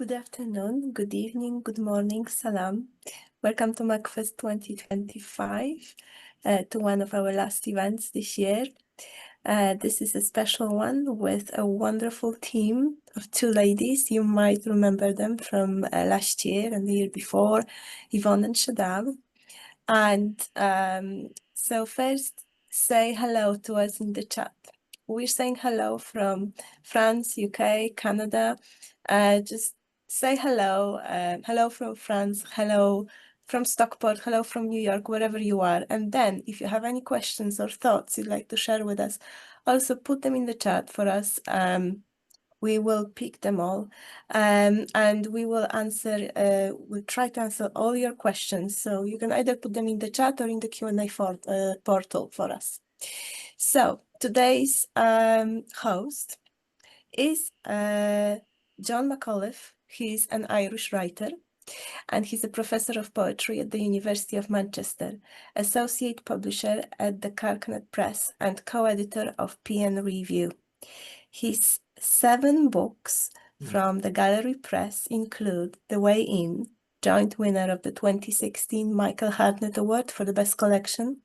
Good afternoon, good evening, good morning, salam. Welcome to MACFEST 2025, to one of our last events this year. This is a special one with a wonderful team of two ladies. You might remember them from last year and the year before, Yvonne and Shadab. And so first, say hello to us in the chat. We're saying hello from France, UK, Canada. Just say hello. Hello from France, hello from Stockport, hello from New York, wherever you are. And then if you have any questions or thoughts you'd like to share with us, also put them in the chat for us. We will pick them all, and we will answer, we'll try to answer all your questions. So you can either put them in the chat or in the Q&A portal for us. So today's host is John McAuliffe. He's an Irish writer, and he's a professor of poetry at the University of Manchester, associate publisher at the Carcanet Press, and co-editor of PN Review. His 7 books from the Gallery Press include The Way In, joint winner of the 2016 Michael Hartnett Award for the Best Collection,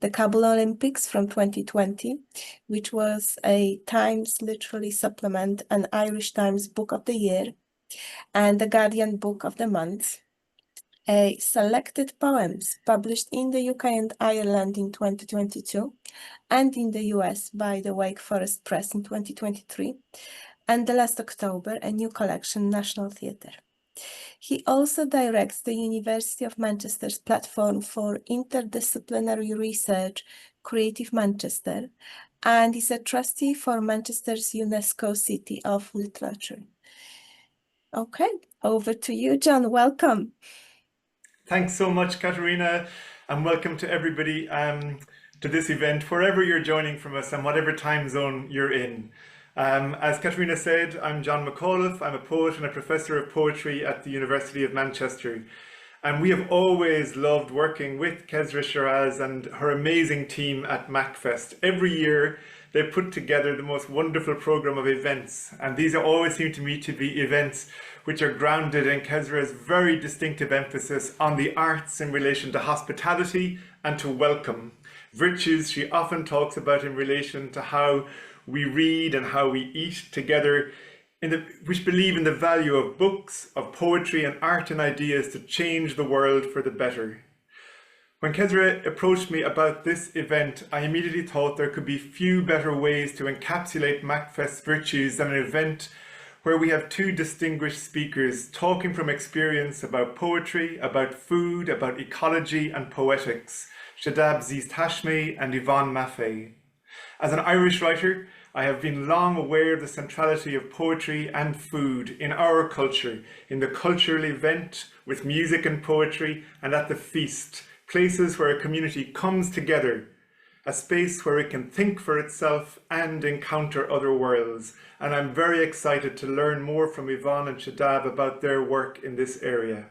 the Kabul Olympics from 2020, which was a Times Literary Supplement and Irish Times Book of the Year, and the Guardian Book of the Month, a selected poems published in the UK and Ireland in 2022, and in the US by the Wake Forest Press in 2023, and the last October, a new collection, National Theatre. He also directs the University of Manchester's platform for interdisciplinary research, Creative Manchester, and is a trustee for Manchester's UNESCO City of Literature. Okay, over to you, John. Welcome. Thanks so much, Katerina, and welcome to everybody to this event, wherever you're joining from us and whatever time zone you're in. As Katerina said, I'm John McAuliffe. I'm a poet and a professor of poetry at the University of Manchester. And we have always loved working with Kezra Shiraz and her amazing team at MACFEST. Every year, they put together the most wonderful program of events. And these always seem to me to be events which are grounded in Kezra's very distinctive emphasis on the arts in relation to hospitality and to welcome. Virtues she often talks about in relation to how we read and how we eat together, which believe in the value of books, of poetry and art and ideas to change the world for the better. When Kezra approached me about this event, I immediately thought there could be few better ways to encapsulate MACFEST virtues than an event where we have two distinguished speakers talking from experience about poetry, about food, about ecology and poetics, Shadab Zeest Hashmi and Yvonne Maffei. As an Irish writer, I have been long aware of the centrality of poetry and food in our culture, in the cultural event with music and poetry, and at the feast, places where a community comes together, a space where it can think for itself and encounter other worlds. And I'm very excited to learn more from Yvonne and Shadab about their work in this area.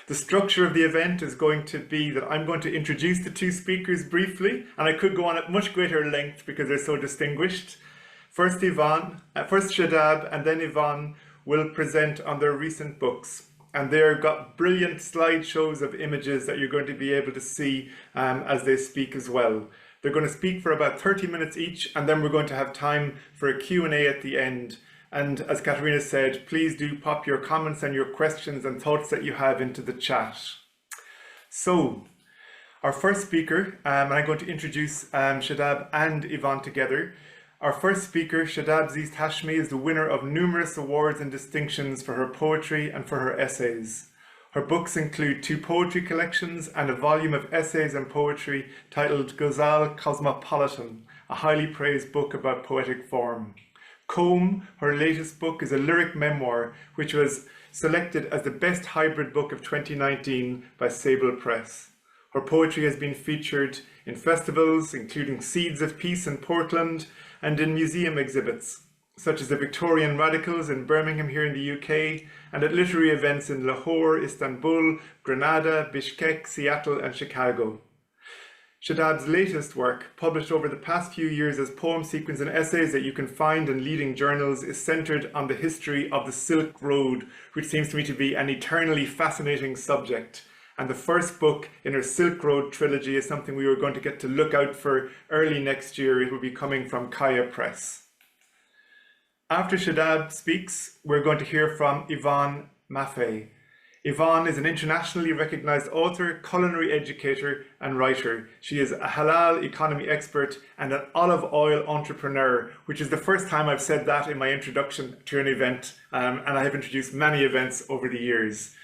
The structure of the event is going to be that I'm going to introduce the two speakers briefly, and I could go on at much greater length because they're so distinguished. First Shadab, and then Yvonne will present on their recent books. And they've got brilliant slideshows of images that you're going to be able to see as they speak as well. They're going to speak for about 30 minutes each, and then we're going to have time for a Q&A at the end. And as Katerina said, please do pop your comments and your questions and thoughts that you have into the chat. So, our first speaker, and I'm going to introduce Shadab and Yvonne together. Our first speaker, Shadab Zeest Hashmi, is the winner of numerous awards and distinctions for her poetry and for her essays. Her books include 2 poetry collections and a volume of essays and poetry titled Ghazal Cosmopolitan, a highly praised book about poetic form. Comb, her latest book, is a lyric memoir which was selected as the best hybrid book of 2019 by Sable Press. Her poetry has been featured in festivals, including Seeds of Peace in Portland, and in museum exhibits, such as the Victorian Radicals in Birmingham here in the UK, and at literary events in Lahore, Istanbul, Grenada, Bishkek, Seattle and Chicago. Shadab's latest work, published over the past few years as poem sequence and essays that you can find in leading journals, is centred on the history of the Silk Road, which seems to me to be an eternally fascinating subject. And the first book in her Silk Road trilogy is something we were going to get to look out for early next year. It will be coming from Kaya Press. After Shadab speaks, we're going to hear from Yvonne Maffei. Yvonne is an internationally recognized author, culinary educator, and writer. She is a halal economy expert and an olive oil entrepreneur, which is the first time I've said that in my introduction to an event, and I have introduced many events over the years.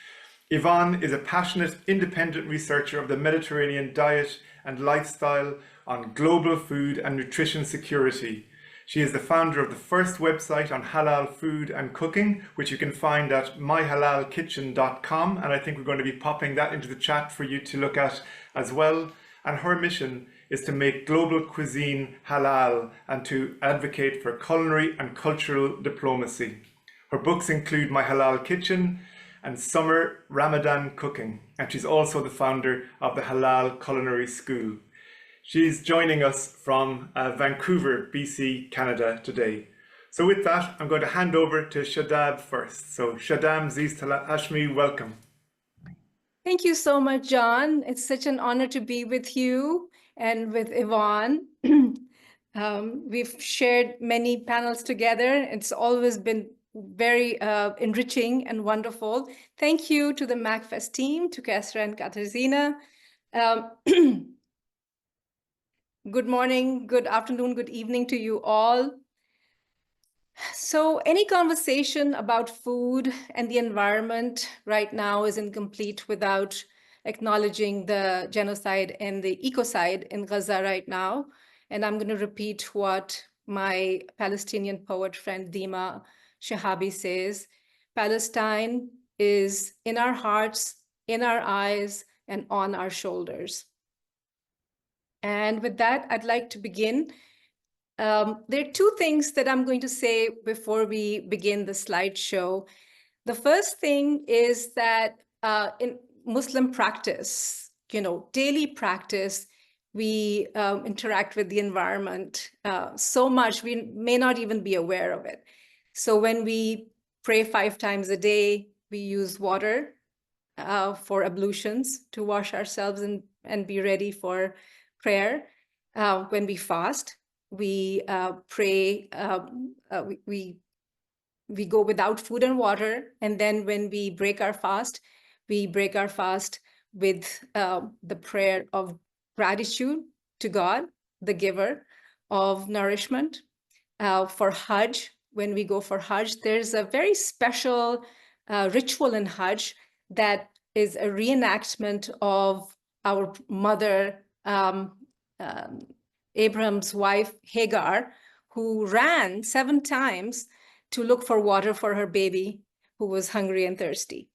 Yvonne is a passionate, independent researcher of the Mediterranean diet and lifestyle on global food and nutrition security. She is the founder of the first website on halal food and cooking, which you can find at myhalalkitchen.com. And I think we're going to be popping that into the chat for you to look at as well. And her mission is to make global cuisine halal and to advocate for culinary and cultural diplomacy. Her books include My Halal Kitchen and Summer Ramadan Cooking. And she's also the founder of the Halal Culinary School. She's joining us from Vancouver, BC, Canada today. So with that, I'm going to hand over to Shadab first. So Shadab Zeest Hashmi, welcome. Thank you so much, John. It's such an honor to be with you and with Yvonne. We've shared many panels together. It's always been very enriching and wonderful. Thank you to the MACFEST team, to Kesra and Katarzyna. Good morning, good afternoon, good evening to you all. So any conversation about food and the environment right now is incomplete without acknowledging the genocide and the ecocide in Gaza right now. And I'm going to repeat what my Palestinian poet friend Dima Shahabi says. Palestine is in our hearts, in our eyes, and on our shoulders. And with that, I'd like to begin. There are two things that I'm going to say before we begin the slideshow. The first thing is that in Muslim practice, daily practice, we interact with the environment so much, we may not even be aware of it. So when we pray 5 times a day, we use water for ablutions to wash ourselves and be ready for prayer. When we fast, we pray, we go without food and water. And then when we break our fast with the prayer of gratitude to God, the giver of nourishment. For Hajj, when we go for Hajj, there's a very special ritual in Hajj that is a reenactment of our mother, Abraham's wife, Hagar, who ran 7 times to look for water for her baby who was hungry and thirsty.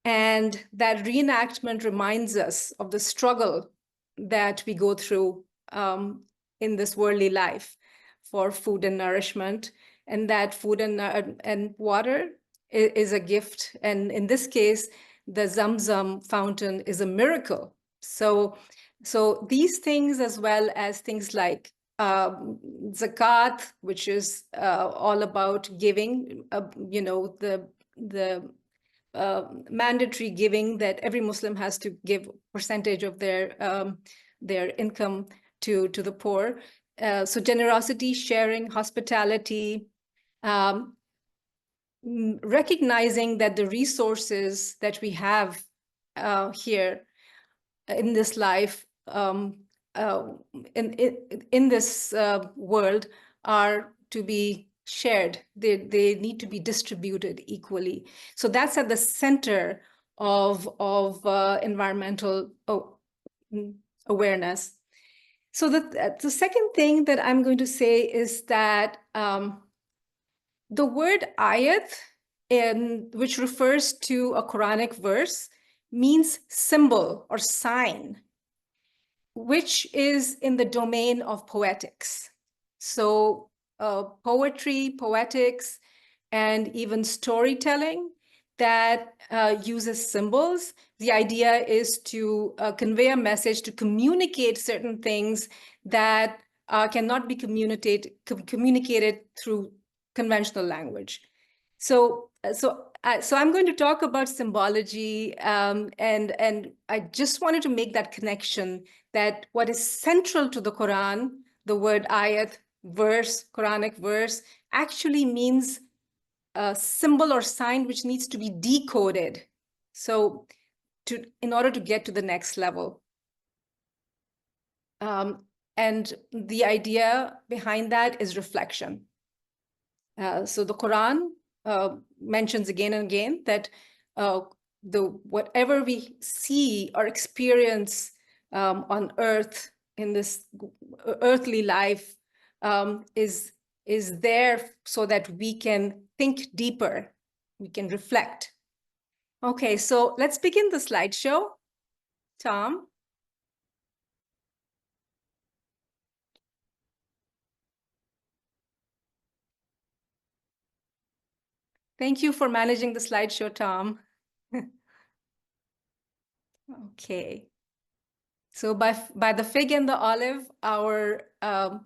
And that reenactment reminds us of the struggle that we go through in this worldly life for food and nourishment, and that food and water is a gift. And in this case, the Zamzam fountain is a miracle. So these things, as well as things like zakat, which is all about giving, the mandatory giving that every Muslim has to give percentage of their income to the poor. So generosity, sharing, hospitality, recognizing that the resources that we have here in this life, in this world, are to be shared. They need to be distributed equally. So that's at the center of environmental awareness. So the second thing that I'm going to say is that the word ayat, which refers to a Quranic verse, means symbol or sign, which is in the domain of poetics. So poetry, poetics, and even storytelling, that uses symbols. The idea is to convey a message, to communicate certain things that cannot be communicated through conventional language. So I'm going to talk about symbology, and I just wanted to make that connection that what is central to the Quran, the word ayat, verse, Quranic verse, actually means a symbol or sign which needs to be decoded. So in order to get to the next level. And the idea behind that is reflection. So the Quran mentions again and again that whatever we see or experience on earth in this earthly life is there so that we can think deeper, we can reflect. Okay, so let's begin the slideshow. Tom. Thank you for managing the slideshow, Tom. Okay. So by the fig and the olive, our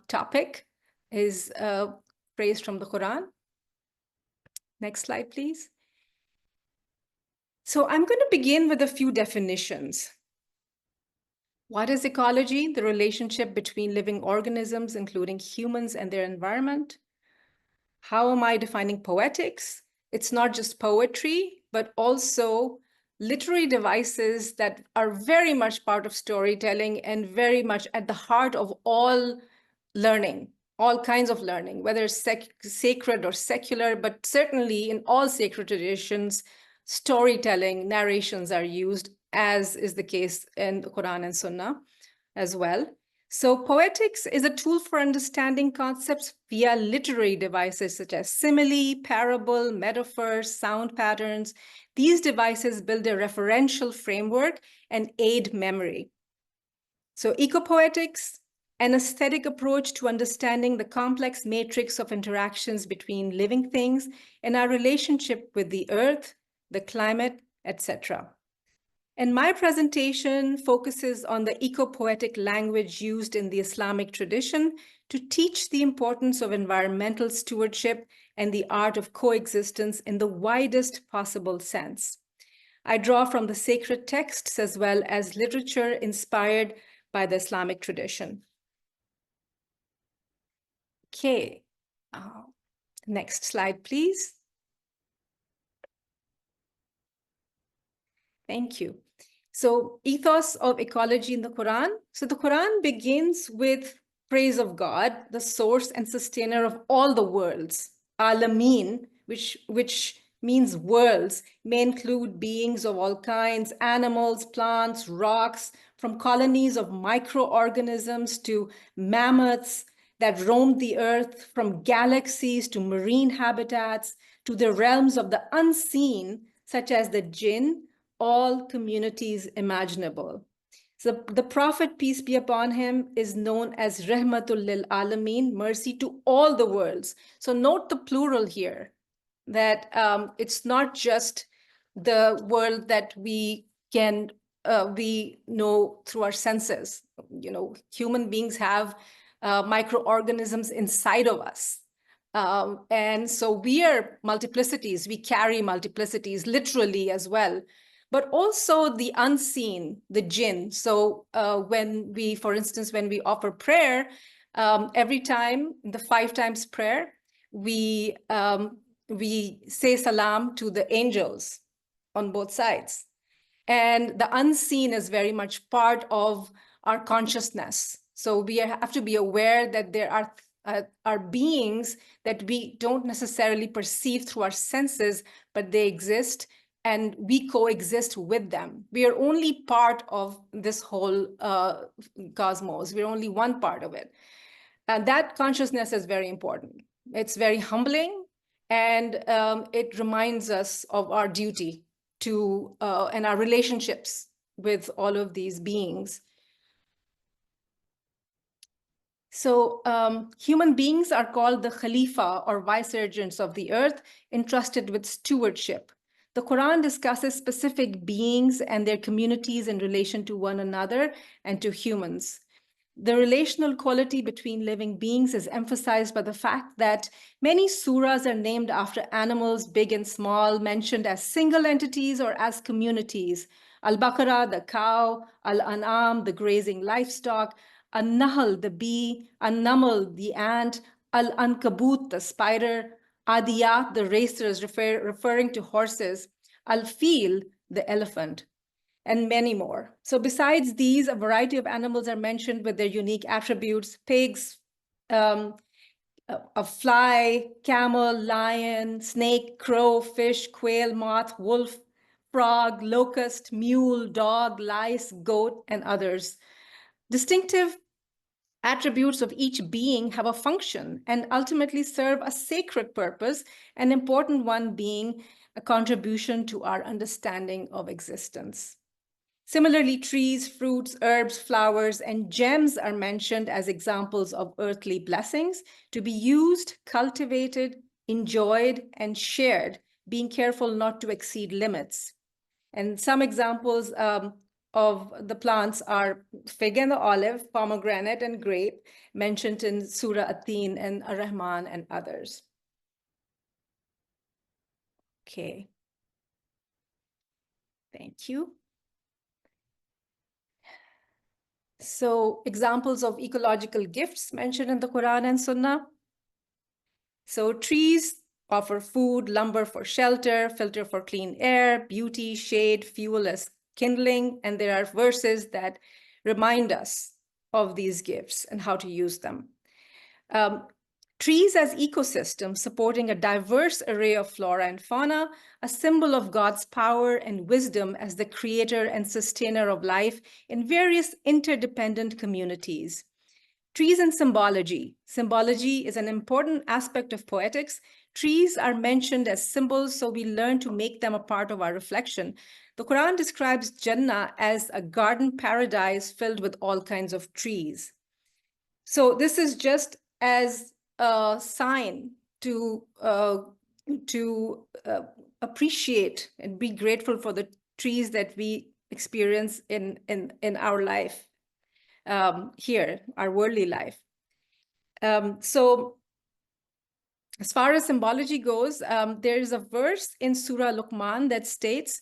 topic is praise from the Quran. Next slide, please. So I'm going to begin with a few definitions. What is ecology? The relationship between living organisms, including humans and their environment. How am I defining poetics? It's not just poetry, but also literary devices that are very much part of storytelling and very much at the heart of all learning, all kinds of learning, whether it's sacred or secular, but certainly in all sacred traditions, storytelling, narrations are used, as is the case in the Quran and Sunnah as well. So poetics is a tool for understanding concepts via literary devices such as simile, parable, metaphor, sound patterns. These devices build a referential framework and aid memory. So ecopoetics, an aesthetic approach to understanding the complex matrix of interactions between living things and our relationship with the earth, the climate, etc. And my presentation focuses on the eco-poetic language used in the Islamic tradition to teach the importance of environmental stewardship and the art of coexistence in the widest possible sense. I draw from the sacred texts as well as literature inspired by the Islamic tradition. Okay, next slide, please. Thank you. So ethos of ecology in the Quran. So the Quran begins with praise of God, the source and sustainer of all the worlds. Alameen, which means worlds, may include beings of all kinds, animals, plants, rocks, from colonies of microorganisms to mammoths that roam the earth, from galaxies to marine habitats, to the realms of the unseen, such as the jinn, all communities imaginable. So the Prophet, peace be upon him, is known as Rahmatul lil Alameen, mercy to all the worlds. So note the plural here, that it's not just the world that we can we know through our senses. You know, human beings have microorganisms inside of us. And so we are multiplicities, we carry multiplicities literally as well, but also the unseen, the jinn. So when we, for instance, when we offer prayer, every time, the 5 times prayer, we say salam to the angels on both sides. And the unseen is very much part of our consciousness. So we have to be aware that there are beings that we don't necessarily perceive through our senses, but they exist and we coexist with them. We are only part of this whole cosmos. We're only one part of it. And that consciousness is very important. It's very humbling, and it reminds us of our duty to and our relationships with all of these beings. So human beings are called the Khalifa or vicegerents of the earth, entrusted with stewardship. The Quran discusses specific beings and their communities in relation to one another and to humans. The relational quality between living beings is emphasized by the fact that many surahs are named after animals, big and small, mentioned as single entities or as communities. Al-Baqarah, the cow, Al-An'am, the grazing livestock, An-Nahl, the bee, An-Naml, the ant, Al-Ankabut, the spider, Adiyat, the racers, referring to horses, Al-Fil, the elephant, and many more. So besides these, a variety of animals are mentioned with their unique attributes: pigs, a fly, camel, lion, snake, crow, fish, quail, moth, wolf, frog, locust, mule, dog, lice, goat, and others. Distinctive attributes of each being have a function and ultimately serve a sacred purpose, an important one being a contribution to our understanding of existence. Similarly, trees, fruits, herbs, flowers, and gems are mentioned as examples of earthly blessings to be used, cultivated, enjoyed, and shared, being careful not to exceed limits. And some examples of the plants are fig and the olive, pomegranate and grape, mentioned in Surah At-Tin and Ar-Rahman and others. Okay. Thank you. So examples of ecological gifts mentioned in the Quran and Sunnah. So trees offer food, lumber for shelter, filter for clean air, beauty, shade, fuel as kindling. And there are verses that remind us of these gifts and how to use them. Trees as ecosystems supporting a diverse array of flora and fauna, a symbol of God's power and wisdom as the creator and sustainer of life in various interdependent communities. Trees and symbology. Symbology is an important aspect of poetics. Trees are mentioned as symbols, so we learn to make them a part of our reflection. The Quran describes Jannah as a garden paradise filled with all kinds of trees. So this is just as a sign to appreciate and be grateful for the trees that we experience in our life here, our worldly life. So as far as symbology goes, there is a verse in Surah Luqman that states,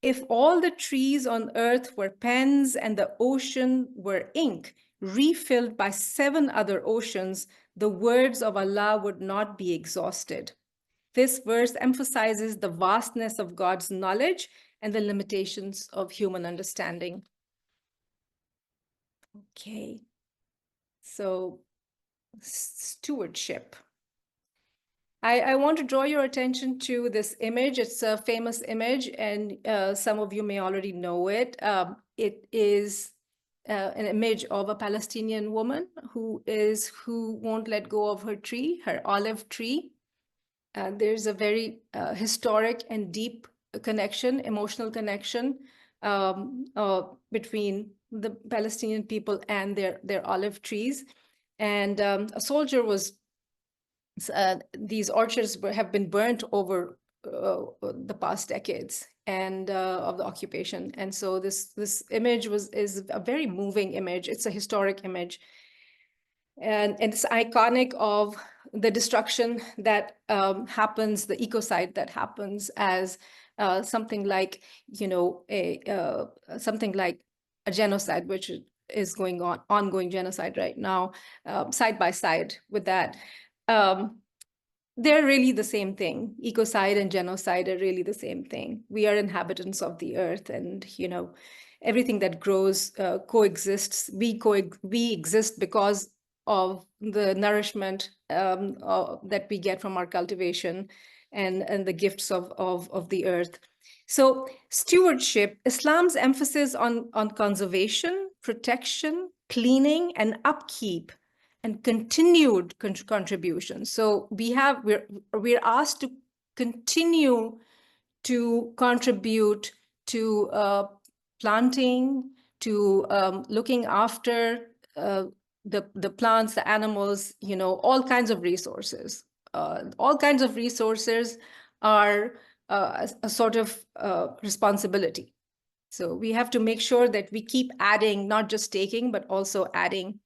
if all the trees on earth were pens and the ocean were ink, refilled by 7 other oceans, the words of Allah would not be exhausted. This verse emphasizes the vastness of God's knowledge and the limitations of human understanding. Okay, so stewardship. I want to draw your attention to this image. It's a famous image, and some of you may already know it. It is an image of a Palestinian woman who won't let go of her tree, her olive tree. There's a very historic and deep connection, emotional connection between the Palestinian people and their olive trees. And a soldier was, these orchards have been burnt over the past decades and of the occupation. And so this image is a very moving image. It's a historic image. And it's iconic of the destruction that happens, the ecocide that happens as something like, something like a genocide, which is going on, ongoing genocide right now, side by side with that. They're really the same thing. Ecocide and genocide are really the same thing. We are inhabitants of the earth, and everything that grows coexists. We exist because of the nourishment that we get from our cultivation and the gifts of the earth. So stewardship, Islam's emphasis on conservation, protection, cleaning, and upkeep, and continued contribution. So we're asked to continue to contribute to planting, to looking after the plants, the animals, all kinds of resources. All kinds of resources are a sort of responsibility. So we have to make sure that we keep adding, not just taking, but also adding.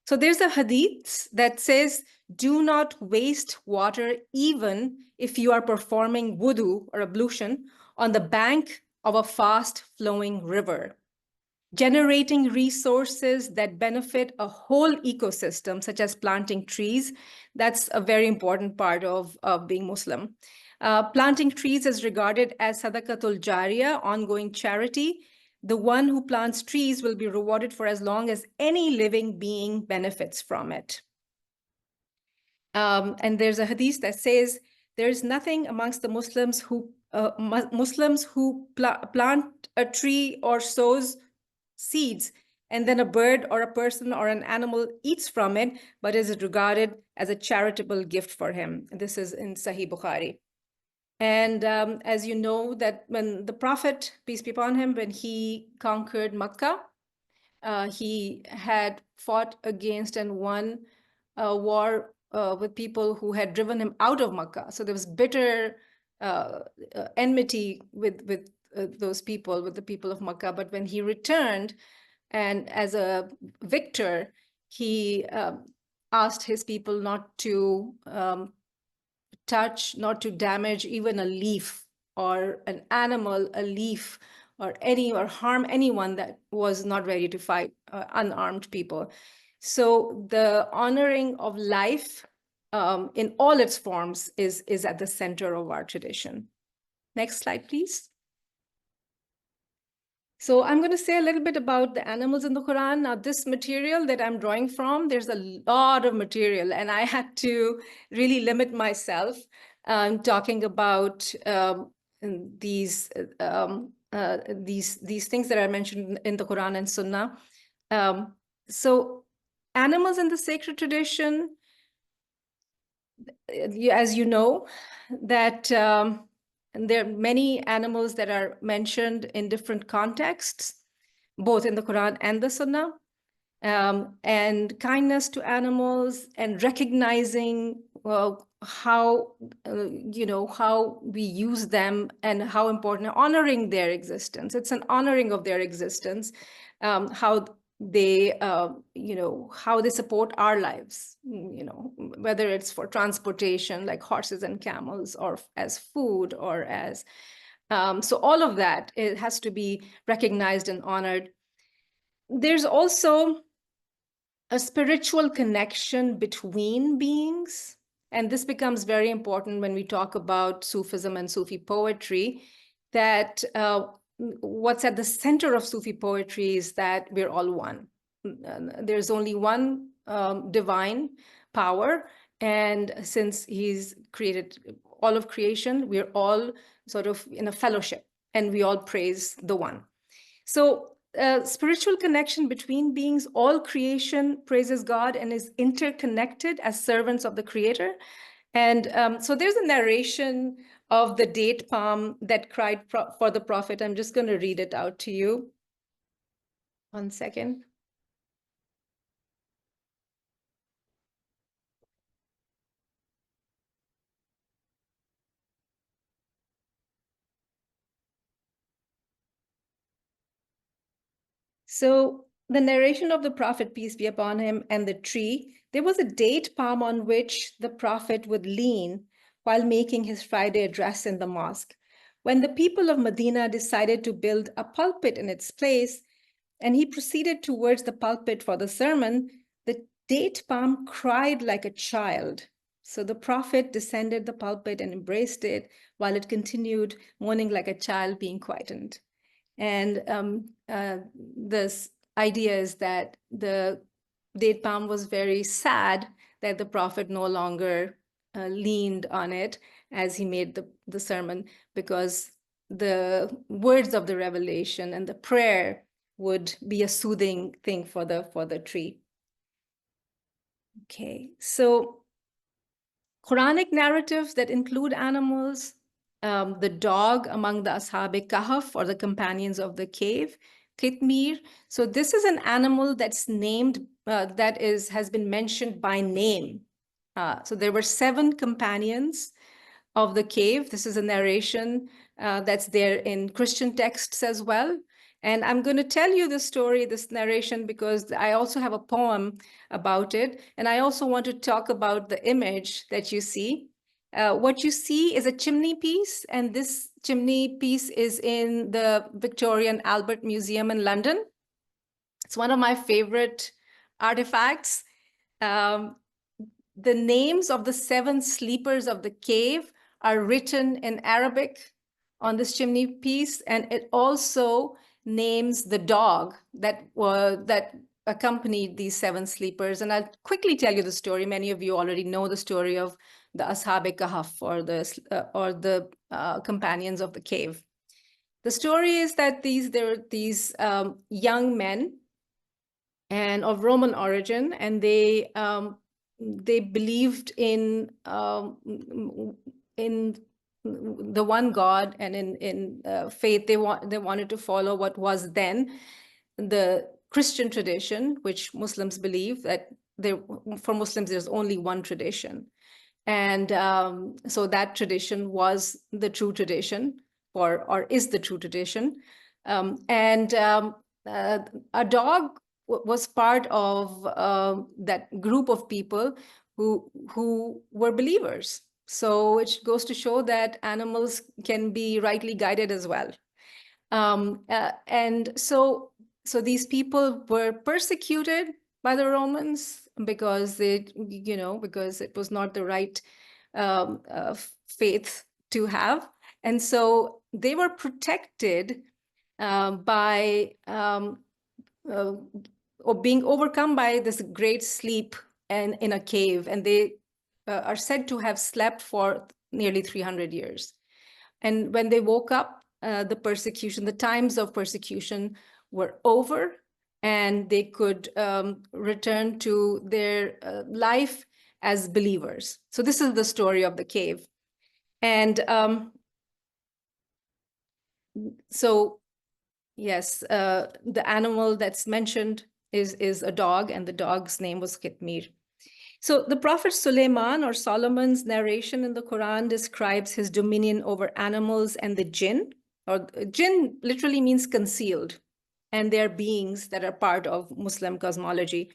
So there's a hadith that says, do not waste water even if you are performing wudu or ablution on the bank of a fast-flowing river. Generating resources that benefit a whole ecosystem, such as planting trees, that's a very important part of being Muslim. Planting trees is regarded as sadaqatul jariyah, ongoing charity. The one who plants trees will be rewarded for as long as any living being benefits from it. And there's a hadith that says, there's nothing amongst the Muslims who plant a tree or sows seeds, and then a bird or a person or an animal eats from it, but is regarded as a charitable gift for him. This is in Sahih Bukhari. And as you know, that when the Prophet, peace be upon him, when he conquered Makkah, he had fought against and won a war with people who had driven him out of Makkah. So there was bitter enmity with those people, with the people of Makkah. But when he returned, and as a victor, he asked his people not to touch, not to damage even a leaf or an animal, a leaf, or harm anyone that was not ready to fight, unarmed people. So the honoring of life in all its forms is at the center of our tradition. Next slide, please. So I'm going to say a little bit about the animals in the Quran. Now, this material that I'm drawing from, there's a lot of material, and I had to really limit myself talking about these things that are mentioned in the Quran and Sunnah. So animals in the sacred tradition, as you know, that and there are many animals that are mentioned in different contexts, both in the Quran and the Sunnah. And kindness to animals and recognizing how how we use them and how important, honoring their existence. It's an honoring of their existence, how they how they support our lives, whether it's for transportation like horses and camels, or as food, or as so all of that, it has to be recognized and honored. There's also a spiritual connection between beings, and this becomes very important when we talk about Sufism and Sufi poetry, that what's at the center of Sufi poetry is that we're all one. There's only one divine power, and since he's created all of creation, we're all sort of in a fellowship, and we all praise the one. So spiritual connection between beings, all creation praises God and is interconnected as servants of the Creator. And so there's a narration of the date palm that cried for the Prophet. I'm just going to read it out to you. 1 second. So the narration of the Prophet, peace be upon him, and the tree, there was a date palm on which the Prophet would lean while making his Friday address in the mosque. When the people of Medina decided to build a pulpit in its place, and he proceeded towards the pulpit for the sermon, the date palm cried like a child. So the Prophet descended the pulpit and embraced it while it continued mourning like a child being quietened. And this idea is that the date palm was very sad that the Prophet no longer leaned on it as he made the sermon, because the words of the revelation and the prayer would be a soothing thing for the tree. Okay, so Quranic narratives that include animals, the dog among the Ashab-e Kahf, or the companions of the cave, Khitmir. So this is an animal that's named, has been mentioned by name. So there were 7 companions of the cave. This is a narration that's there in Christian texts as well. And I'm going to tell you the story, this narration, because I also have a poem about it. And I also want to talk about the image that you see. What you see is a chimney piece, and this chimney piece is in the Victoria and Albert Museum in London. It's one of my favorite artifacts. The names of the 7 sleepers of the cave are written in Arabic on this chimney piece, and it also names the dog that accompanied these 7 sleepers. And I'll quickly tell you the story. Many of you already know the story of the Ashab-e-Kahf, or the companions of the cave. The story is that there were these young men and of Roman origin, and they believed in the one God, and in faith. They wanted to follow what was then the Christian tradition, which Muslims believe that for Muslims there's only one tradition, and so that tradition was the true tradition, or is the true tradition, and a dog was part of that group of people who were believers. So it goes to show that animals can be rightly guided as well. And so these people were persecuted by the Romans because because it was not the right faith to have. And so they were protected by or being overcome by this great sleep and in a cave, and they are said to have slept for nearly 300 years. And when they woke up, the times of persecution were over, and they could return to their life as believers. So this is the story of the cave. And so yes, the animal that's mentioned is a dog, and the dog's name was Khitmir. So the Prophet Suleiman, or Solomon's narration in the Quran, describes his dominion over animals and the jinn, or jinn literally means concealed, and they're beings that are part of Muslim cosmology.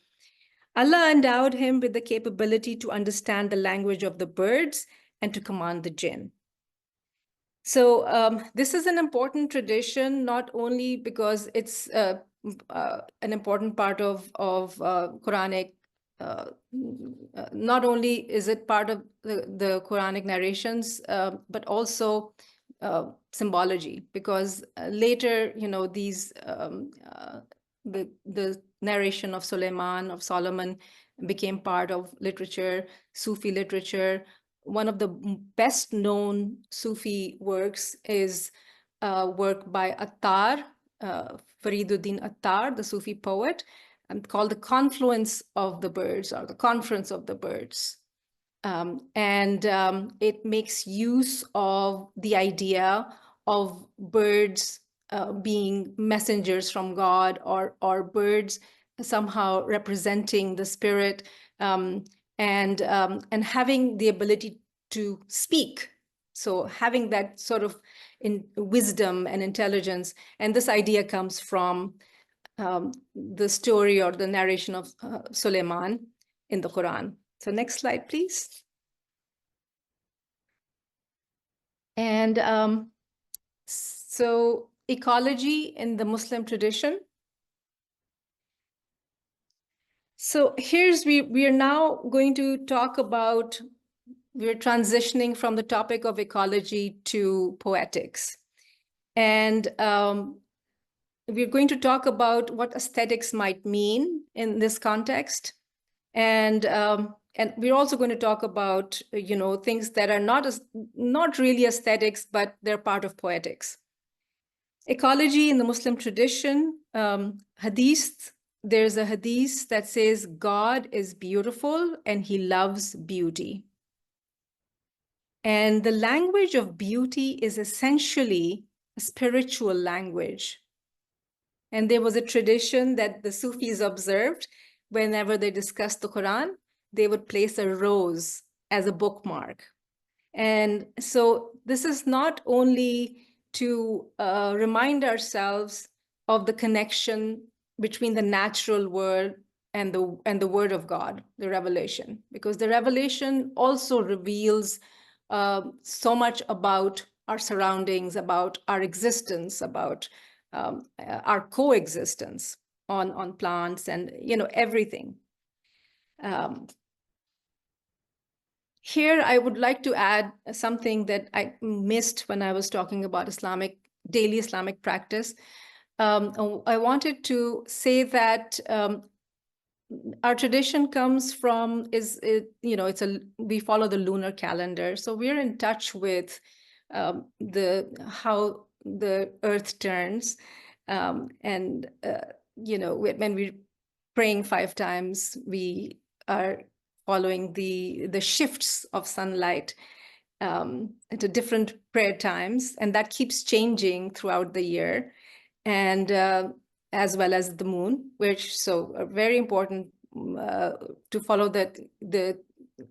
Allah endowed him with the capability to understand the language of the birds and to command the jinn. So this is an important tradition, not only because it's an important part of Quranic, not only is it part of the Quranic narrations, but also symbology, because later, these the narration of Solomon became part of literature, Sufi literature. One of the best known Sufi works is a work by Attar, Fariduddin Attar, the Sufi poet, called The Confluence of the Birds, or The Conference of the Birds. It makes use of the idea of birds being messengers from God, or birds somehow representing the spirit, and having the ability to speak. So having that sort of wisdom and intelligence. And this idea comes from the story or the narration of Suleiman in the Quran. So next slide, please. And so ecology in the Muslim tradition. So we are now going to talk about, we're transitioning from the topic of ecology to poetics. And we're going to talk about what aesthetics might mean in this context. And we're also going to talk about, things that are not really aesthetics, but they're part of poetics. Ecology in the Muslim tradition, hadith, there's a hadith that says God is beautiful and he loves beauty. And the language of beauty is essentially a spiritual language. And there was a tradition that the Sufis observed. Whenever they discussed the Quran, they would place a rose as a bookmark. And so this is not only to remind ourselves of the connection between the natural world and the word of God, the revelation, because the revelation also reveals so much about our surroundings, about our existence, about our coexistence on plants and everything. Here, I would like to add something that I missed when I was talking about daily Islamic practice. I wanted to say that our tradition comes from we follow the lunar calendar, so we're in touch with how the earth turns, and when we're praying 5 times, we are following the shifts of sunlight into different prayer times, and that keeps changing throughout the year, and as well as the moon, so very important to follow the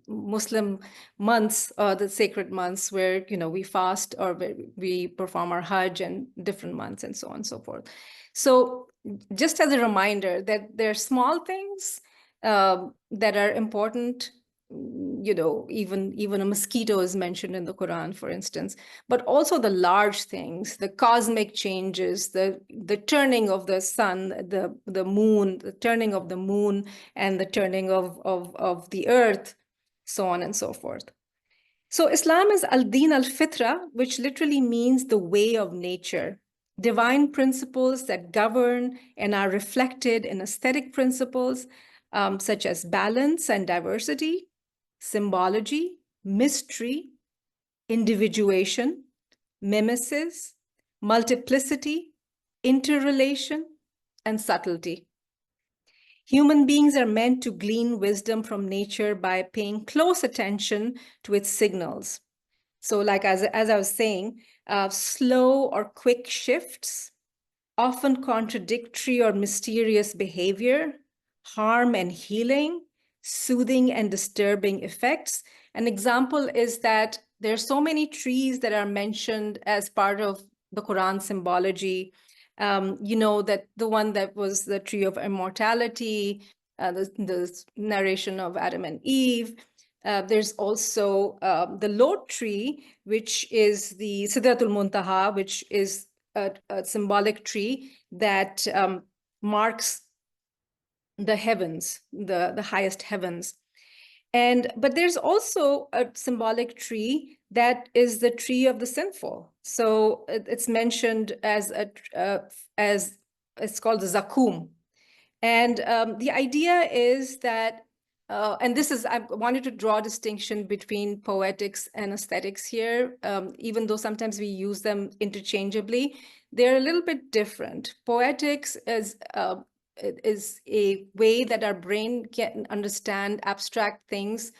Muslim months, the sacred months, where we fast or we perform our Hajj, and different months and so on and so forth. So just as a reminder that there are small things that are important. Even a mosquito is mentioned in the Quran, for instance, but also the large things, the cosmic changes, the turning of the sun, the moon, the turning of the moon, and the turning of the earth, so on and so forth. So Islam is al-Din al-Fitra, which literally means the way of nature, divine principles that govern and are reflected in aesthetic principles, such as balance and diversity, symbology, mystery, individuation, mimesis, multiplicity, interrelation, and subtlety. Human beings are meant to glean wisdom from nature by paying close attention to its signals. So like as I was saying, slow or quick shifts, often contradictory or mysterious behavior, harm and healing, soothing and disturbing effects. An example is that there are so many trees that are mentioned as part of the Quran symbology. That the one that was the tree of immortality, the narration of Adam and Eve. There's also the Lord tree, which is the Sidratul Muntaha, which is a symbolic tree that marks the heavens, the highest heavens. But there's also a symbolic tree that is the tree of the sinful. So it's mentioned as it's called the Zakum. And the idea is that, and I wanted to draw a distinction between poetics and aesthetics here, even though sometimes we use them interchangeably, they're a little bit different. Poetics is a way that our brain can understand abstract things,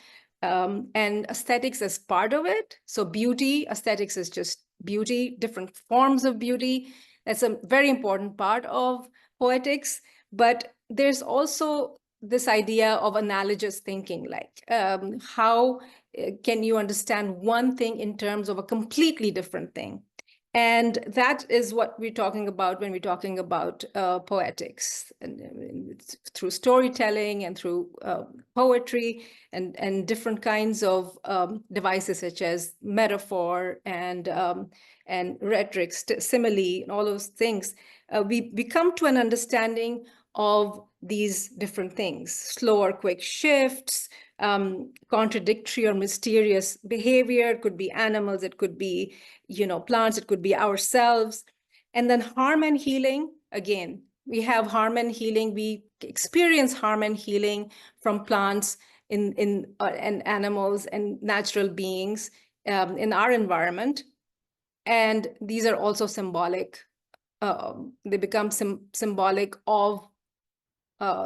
and aesthetics is part of it. So beauty, aesthetics is just beauty, different forms of beauty. That's a very important part of poetics. But there's also this idea of analogous thinking, like how can you understand one thing in terms of a completely different thing? And that is what we're talking about when we're talking about poetics, and through storytelling and through poetry and different kinds of devices such as metaphor and rhetoric, simile, and all those things. We come to an understanding of these different things: slow or quick shifts, contradictory or mysterious behavior. It could be animals, it could be plants, it could be ourselves. And then harm and healing. Again, we have harm and healing. We experience harm and healing from plants and animals and natural beings in our environment. And these are also symbolic. They become symbolic of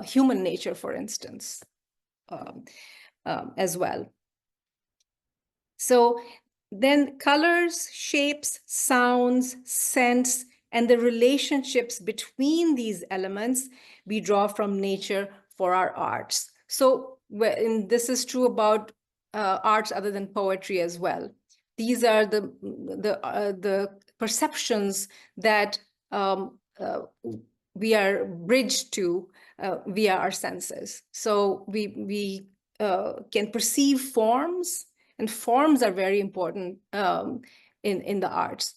human nature, for instance, as well. So then colors, shapes, sounds, scents, and the relationships between these elements we draw from nature for our arts. So this is true about arts other than poetry as well. These are the perceptions that we are bridged to via our senses. So we can perceive forms, and forms are very important in the arts.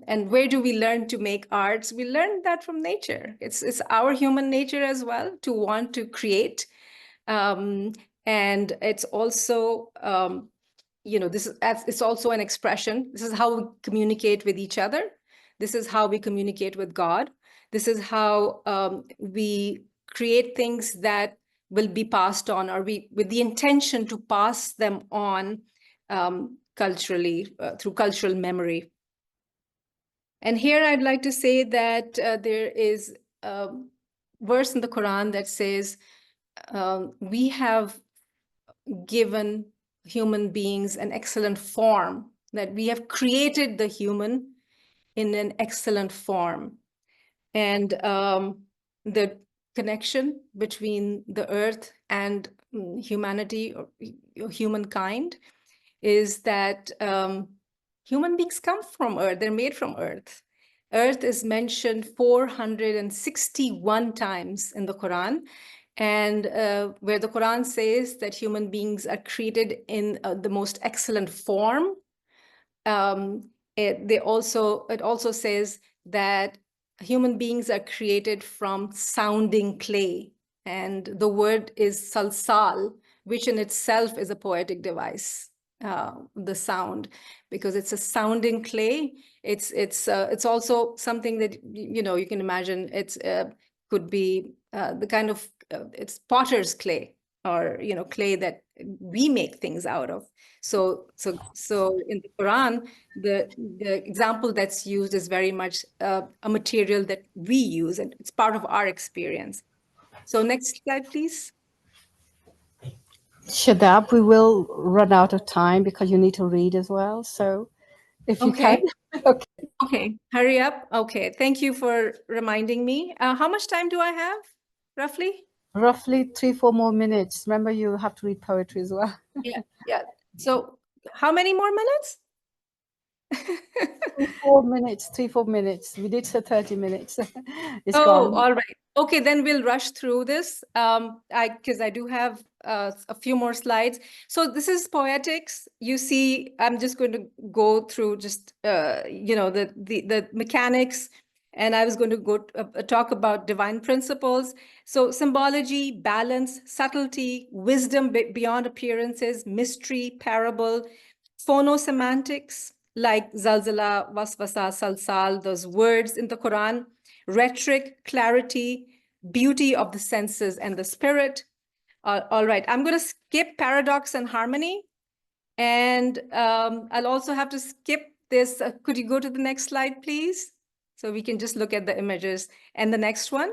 And where do we learn to make arts? We learn that from nature. It's our human nature as well to want to create. And it's also it's also an expression. This is how we communicate with each other. This is how we communicate with God. This is how we create things that will be passed on, or with the intention to pass them on culturally through cultural memory. And here I'd like to say that there is a verse in the Quran that says we have given human beings an excellent form, that we have created the human in an excellent form. And the connection between the earth and humanity or humankind is that human beings come from earth, they're made from earth. Earth is mentioned 461 times in the Quran. And where the Quran says that human beings are created in the most excellent form, it also says that human beings are created from sounding clay. And the word is salsal, which in itself is a poetic device, the sound, because it's a sounding clay. It's also something that, you can imagine. It's could be the kind of, it's potter's clay, or, clay that we make things out of. So in the Quran, the example that's used is very much a material that we use, and it's part of our experience. So next slide, please. Shadab, we will run out of time because you need to read as well. So if you can. Okay, hurry up. Okay, thank you for reminding me. How much time do I have, roughly? Roughly 3-4 more minutes. Remember, you have to read poetry as well. Yeah. So how many more minutes? 3-4 minutes. 3-4 minutes. We did say 30 minutes. It's Oh, gone. all right. Okay, then we'll rush through this because I do have a few more slides. So this is Poetics. You see, I'm just going to go through just the mechanics, and I was going to go talk about divine principles. So symbology, balance, subtlety, wisdom beyond appearances, mystery, parable, phonosemantics, like zalzala, waswasa, salsal, those words in the Quran, rhetoric, clarity, beauty of the senses and the spirit. All right, I'm going to skip paradox and harmony. And I'll also have to skip this. Could you go to the next slide, please? So we can just look at the images. And the next one.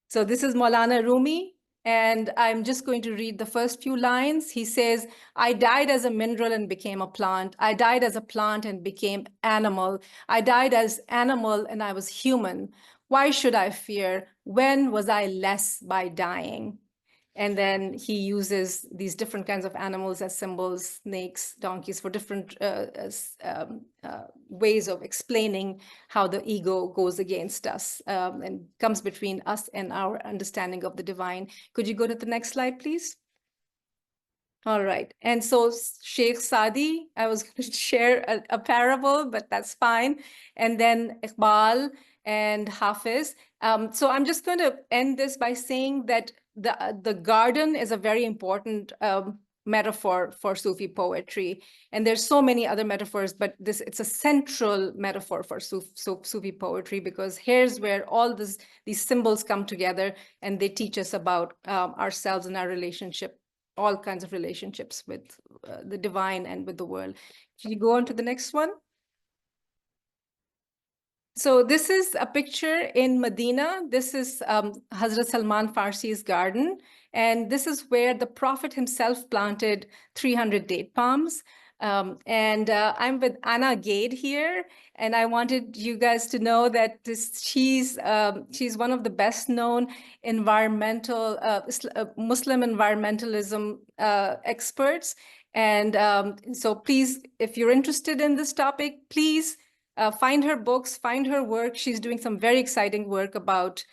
So this is Maulana Rumi. And I'm just going to read the first few lines. He says, I died as a mineral and became a plant. I died as a plant and became animal. I died as animal and I was human. Why should I fear? When was I less by dying? And then he uses these different kinds of animals as symbols, snakes, donkeys, for different ways of explaining how the ego goes against us and comes between us and our understanding of the divine. Could you go to the next slide, please? All right. And so Sheikh Sadi, I was going to share a parable, but that's fine. And then Iqbal and Hafiz. So I'm just going to end this by saying that the garden is a very important metaphor for Sufi poetry. And there's so many other metaphors, but it's a central metaphor for Sufi poetry, because here's where all these symbols come together and they teach us about ourselves and our relationship, all kinds of relationships with the divine and with the world. Can you go on to the next one? So this is a picture in Medina. This is Hazrat Salman Farsi's garden. And this is where the Prophet himself planted 300 date palms. I'm with Anna Gade here. And I wanted you guys to know that she's one of the best known environmental, Muslim environmentalism experts. And so please, if you're interested in this topic, please find her books, find her work. She's doing some very exciting work about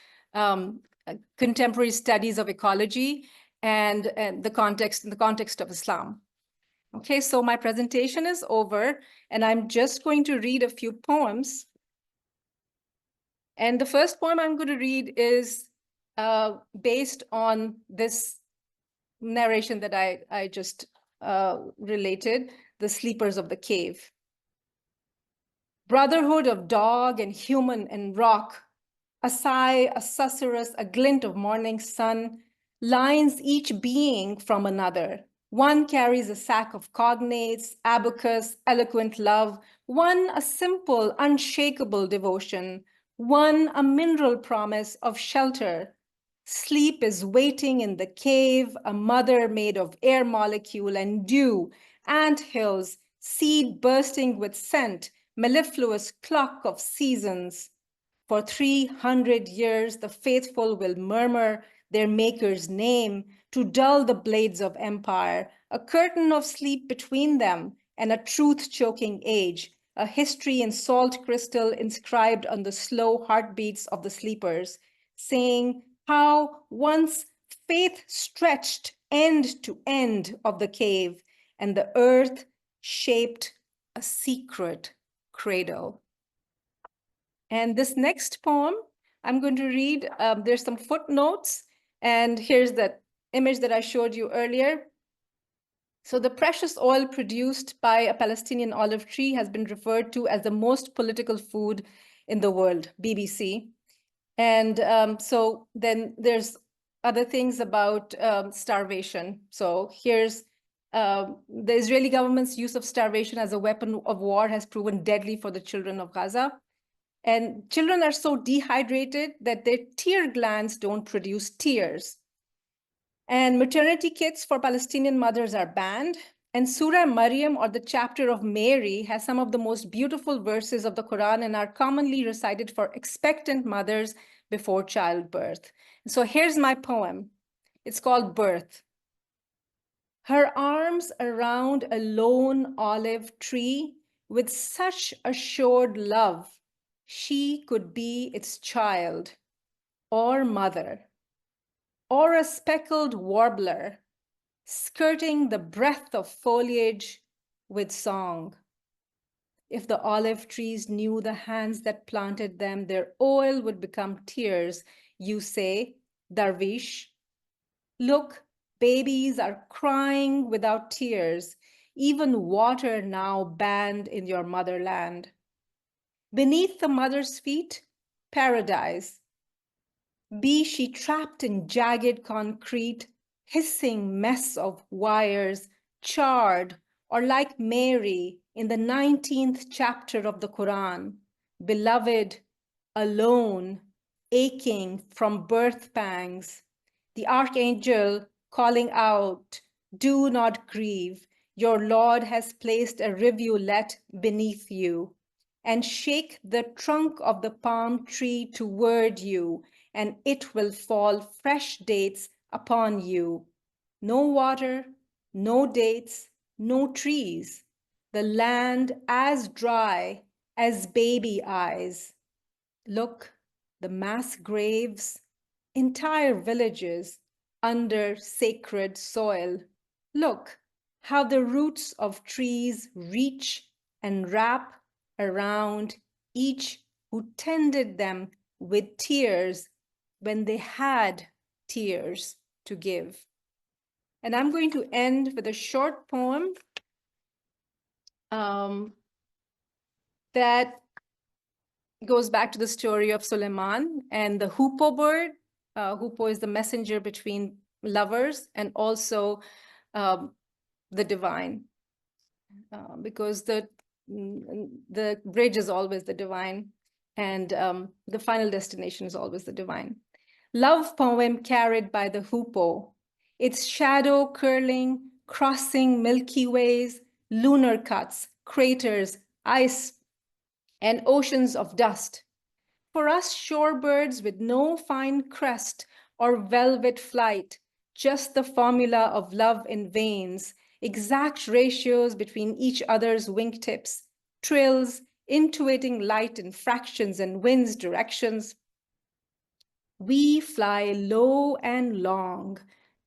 contemporary studies of ecology and in the context of Islam. Okay, so my presentation is over, and I'm just going to read a few poems. And the first poem I'm going to read is based on this narration that I just related, The Sleepers of the Cave. Brotherhood of dog and human and rock, a sigh, a susurrus, a glint of morning sun, lines each being from another. One carries a sack of cognates, abacus, eloquent love, one a simple, unshakable devotion, one a mineral promise of shelter. Sleep is waiting in the cave, a mother made of air molecule and dew, ant hills, seed bursting with scent, mellifluous clock of seasons. For 300 years, the faithful will murmur their maker's name to dull the blades of empire, a curtain of sleep between them and a truth-choking age, a history in salt crystal inscribed on the slow heartbeats of the sleepers, saying how once faith stretched end to end of the cave and the earth shaped a secret cradle. And this next poem I'm going to read, there's some footnotes, and here's that image that I showed you earlier. So the precious oil produced by a Palestinian olive tree has been referred to as the most political food in the world, BBC. And so then there's other things about starvation. So here's the Israeli government's use of starvation as a weapon of war has proven deadly for the children of Gaza. And children are so dehydrated that their tear glands don't produce tears. And maternity kits for Palestinian mothers are banned. And Surah Maryam, or the chapter of Mary, has some of the most beautiful verses of the Quran and are commonly recited for expectant mothers before childbirth. So here's my poem. It's called Birth. Her arms around a lone olive tree with such assured love, she could be its child or mother, or a speckled warbler skirting the breath of foliage with song. If the olive trees knew the hands that planted them, their oil would become tears. You say, Darvish, look, babies are crying without tears, even water now banned in your motherland. Beneath the mother's feet, paradise. Be she trapped in jagged concrete, hissing mess of wires, charred, or like Mary in the 19th chapter of the Quran, beloved, alone, aching from birth pangs, the archangel calling out, do not grieve, your Lord has placed a rivulet beneath you, and shake the trunk of the palm tree toward you, and it will fall fresh dates upon you. No water, no dates, no trees, the land as dry as baby eyes. Look, the mass graves, entire villages under sacred soil. Look how the roots of trees reach and wrap around each who tended them with tears when they had tears to give. And I'm going to end with a short poem that goes back to the story of Suleiman and the hoopoe bird. Hoopoe is the messenger between lovers and also the divine, because the bridge is always the divine, and the final destination is always the divine. Love poem carried by the hoopoe, its shadow curling, crossing Milky Ways, lunar cuts, craters, ice, and oceans of dust. For us shorebirds with no fine crest or velvet flight, just the formula of love in veins exact ratios between each other's wingtips, trills, intuiting light in fractions and wind's directions. We fly low and long,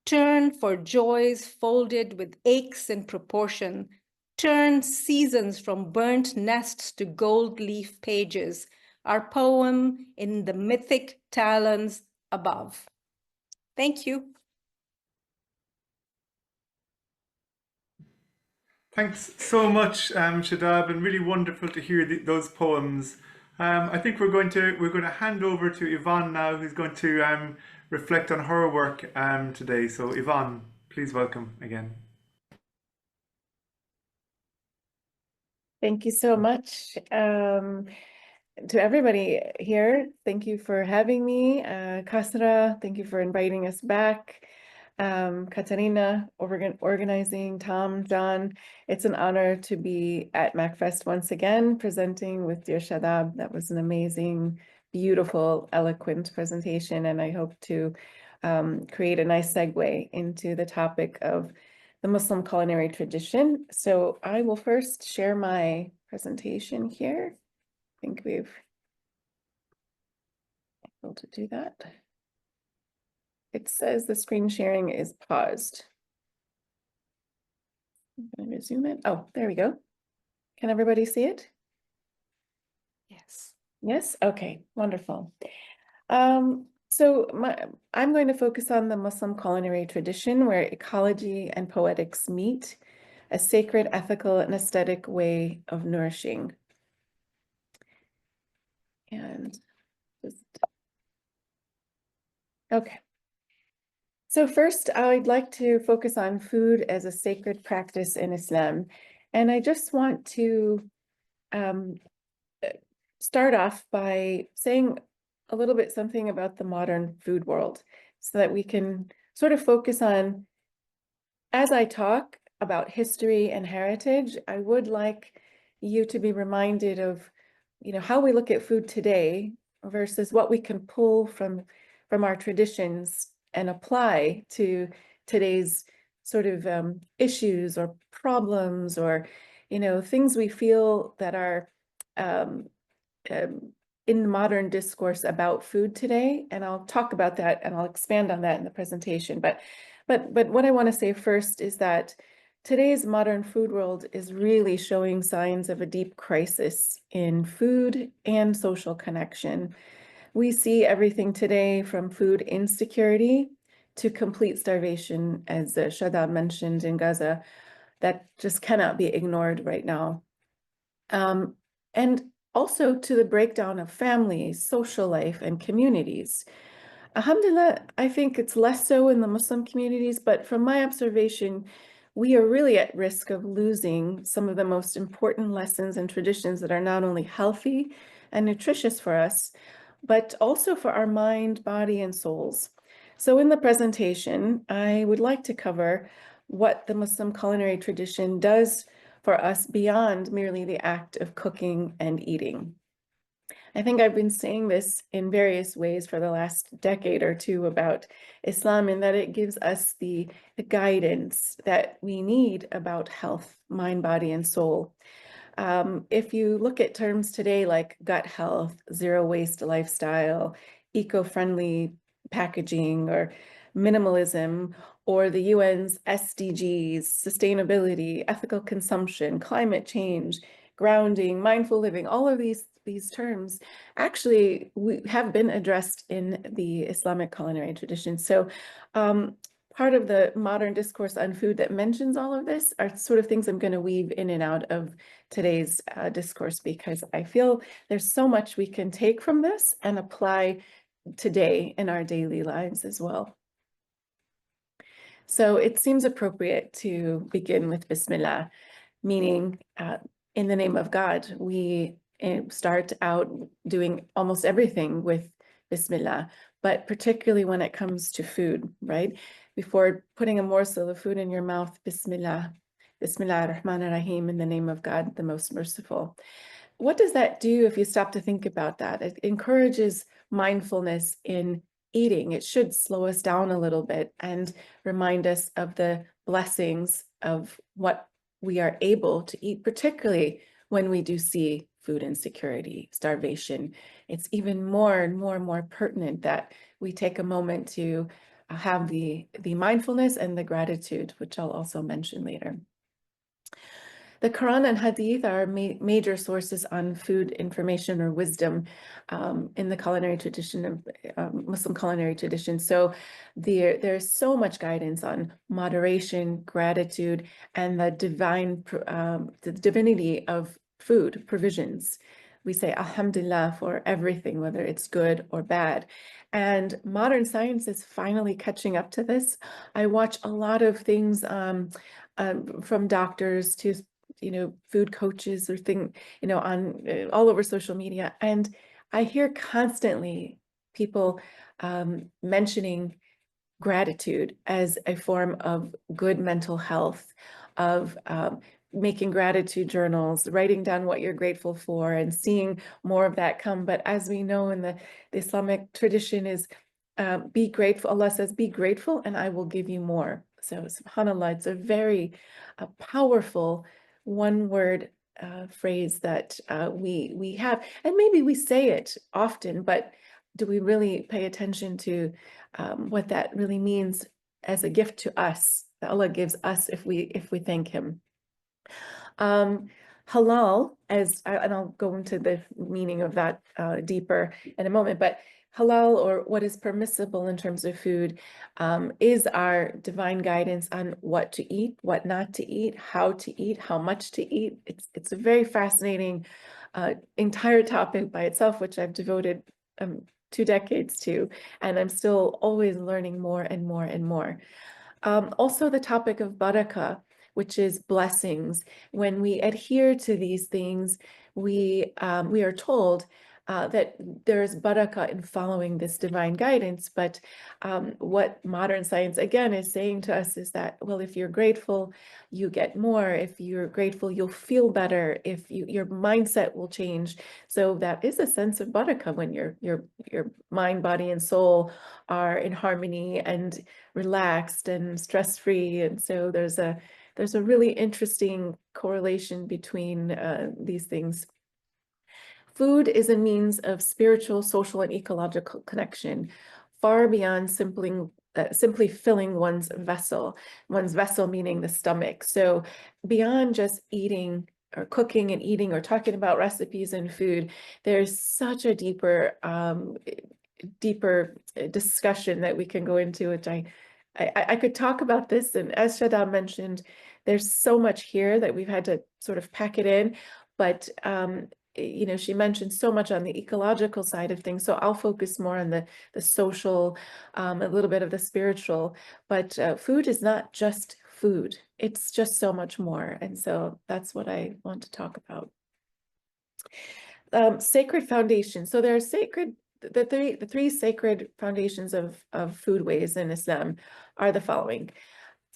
turn for joys folded with aches in proportion, turn seasons from burnt nests to gold leaf pages, our poem in the mythic talons above. Thank you. Thanks so much, Shadab, and really wonderful to hear those poems. I think we're going to hand over to Yvonne now, who's going to reflect on her work today. So Yvonne, please welcome again. Thank you so much to everybody here. Thank you for having me. Kasra, thank you for inviting us back. Katarina, organizing, Tom, John. It's an honor to be at MACFEST once again, presenting with dear Shadab. That was an amazing, beautiful, eloquent presentation, and I hope to create a nice segue into the topic of the Muslim culinary tradition. So I will first share my presentation here. I think we've been able to do that. It says the screen sharing is paused. I'm going to resume it. Oh, there we go. Can everybody see it? Yes. Yes? Okay, wonderful. I'm going to focus on the Muslim culinary tradition where ecology and poetics meet, a sacred, ethical, and aesthetic way of nourishing. And just, okay. So first, I'd like to focus on food as a sacred practice in Islam. And I just want to start off by saying a little bit something about the modern food world so that we can sort of focus on, as I talk about history and heritage, I would like you to be reminded of, how we look at food today versus what we can pull from our traditions and apply to today's sort of issues or problems or, things we feel that are in the modern discourse about food today. And I'll talk about that and I'll expand on that in the presentation. But what I want to say first is that today's modern food world is really showing signs of a deep crisis in food and social connection. We see everything today from food insecurity to complete starvation, as Shadab mentioned in Gaza, that just cannot be ignored right now. And also to the breakdown of families, social life, and communities. Alhamdulillah, I think it's less so in the Muslim communities, but from my observation, we are really at risk of losing some of the most important lessons and traditions that are not only healthy and nutritious for us, but also for our mind, body, and souls. So in the presentation, I would like to cover what the Muslim culinary tradition does for us beyond merely the act of cooking and eating. I think I've been saying this in various ways for the last decade or two about Islam, in that it gives us the guidance that we need about health, mind, body, and soul. If you look at terms today like gut health, zero waste lifestyle, eco-friendly packaging, or minimalism, or the UN's SDGs, sustainability, ethical consumption, climate change, grounding, mindful living, all of these terms actually have been addressed in the Islamic culinary tradition. So part of the modern discourse on food that mentions all of this are sort of things I'm going to weave in and out of today's discourse, because I feel there's so much we can take from this and apply today in our daily lives as well. So it seems appropriate to begin with Bismillah, meaning in the name of God. We start out doing almost everything with Bismillah, but particularly when it comes to food, right? Before putting a morsel of food in your mouth, Bismillah, Bismillah ar-Rahman ar-Rahim, in the name of God, the most merciful. What does that do if you stop to think about that? It encourages mindfulness in eating. It should slow us down a little bit and remind us of the blessings of what we are able to eat, particularly when we do see food insecurity, starvation. It's even more and more pertinent that we take a moment to have the mindfulness and the gratitude, which I'll also mention later. The Quran and Hadith are major sources on food information or wisdom in the culinary tradition of Muslim culinary tradition. So there's so much guidance on moderation, gratitude, and the divinity of food provisions. We say Alhamdulillah for everything, whether it's good or bad. And modern science is finally catching up to this. I watch a lot of things from doctors to food coaches or on all over social media. And I hear constantly people mentioning gratitude as a form of good mental health, of making gratitude journals, writing down what you're grateful for and seeing more of that come. But as we know in the Islamic tradition is be grateful. Allah says, be grateful and I will give you more. So subhanAllah, it's a very powerful one-word phrase that we have, and maybe we say it often, but do we really pay attention to what that really means as a gift to us that Allah gives us if we thank Him? Halal, and I'll go into the meaning of that deeper in a moment, but halal, or what is permissible in terms of food, is our divine guidance on what to eat, what not to eat, how much to eat. It's a very fascinating entire topic by itself, which I've devoted 2 decades to, and I'm still always learning more and more and more. Also the topic of barakah, which is blessings. When we adhere to these things, we are told that there is barakah in following this divine guidance. But what modern science, again, is saying to us is that, well, if you're grateful, you get more. If you're grateful, you'll feel better. If your mindset will change. So that is a sense of barakah when your mind, body, and soul are in harmony and relaxed and stress-free. And so there's a really interesting correlation between these things. Food is a means of spiritual, social, and ecological connection, far beyond simply filling one's vessel meaning the stomach. So beyond just eating or cooking and eating or talking about recipes and food, there's such a deeper discussion that we can go into, which I could talk about this. And as Shadab mentioned, there's so much here that we've had to sort of pack it in, but she mentioned so much on the ecological side of things, so I'll focus more on the social, a little bit of the spiritual, but food is not just food, it's just so much more, and so that's what I want to talk about. Sacred foundations. So there are the three sacred foundations of foodways in Islam are the following.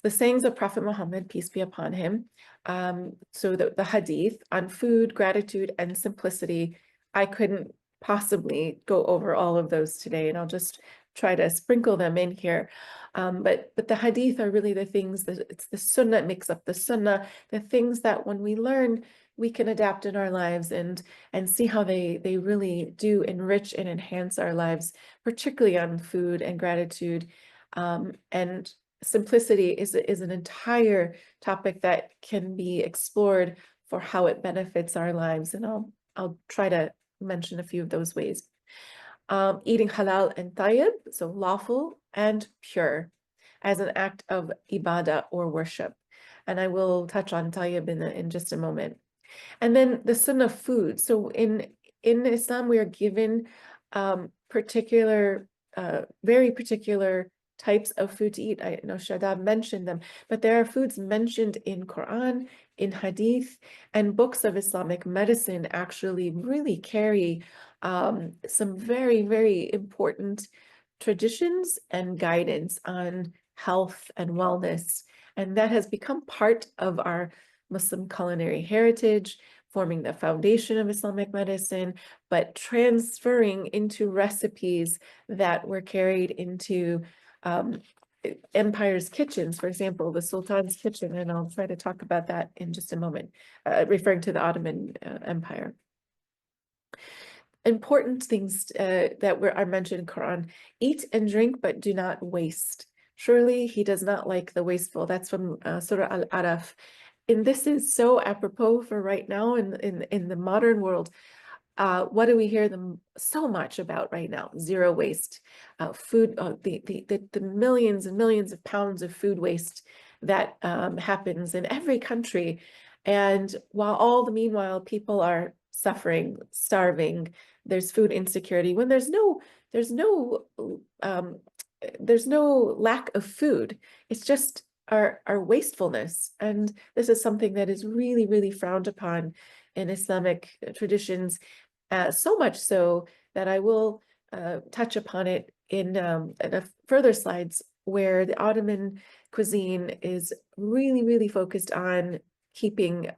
The sayings of Prophet Muhammad, peace be upon him. So the hadith on food, gratitude, and simplicity. I couldn't possibly go over all of those today, and I'll just try to sprinkle them in here. But the hadith are really the things that it's the sunnah, it makes up the sunnah, the things that when we learn, we can adapt in our lives and see how they really do enrich and enhance our lives, particularly on food and gratitude. And simplicity is an entire topic that can be explored for how it benefits our lives, and I'll try to mention a few of those ways. Eating halal and tayyib, so lawful and pure, as an act of ibadah or worship, and I will touch on tayyib in just a moment. And then the sunnah of food. So in Islam, we are given very particular types of food to eat. I know Shadab mentioned them, but there are foods mentioned in Quran, in Hadith, and books of Islamic medicine actually really carry some very, very important traditions and guidance on health and wellness. And that has become part of our Muslim culinary heritage, forming the foundation of Islamic medicine, but transferring into recipes that were carried into empire's kitchens, for example, the Sultan's kitchen, and I'll try to talk about that in just a moment, referring to the Ottoman Empire. Important things that are mentioned in Quran: eat and drink, but do not waste. Surely he does not like the wasteful. That's from Surah Al-Araf. And this is so apropos for right now in the modern world. What do we hear them so much about right now? Zero waste, food, the millions and millions of pounds of food waste that happens in every country. And while meanwhile, people are suffering, starving, there's food insecurity, when there's no lack of food. It's just our wastefulness. And this is something that is really, really frowned upon in Islamic traditions, so much so that I will touch upon it in further slides, where the Ottoman cuisine is really, really focused on keeping,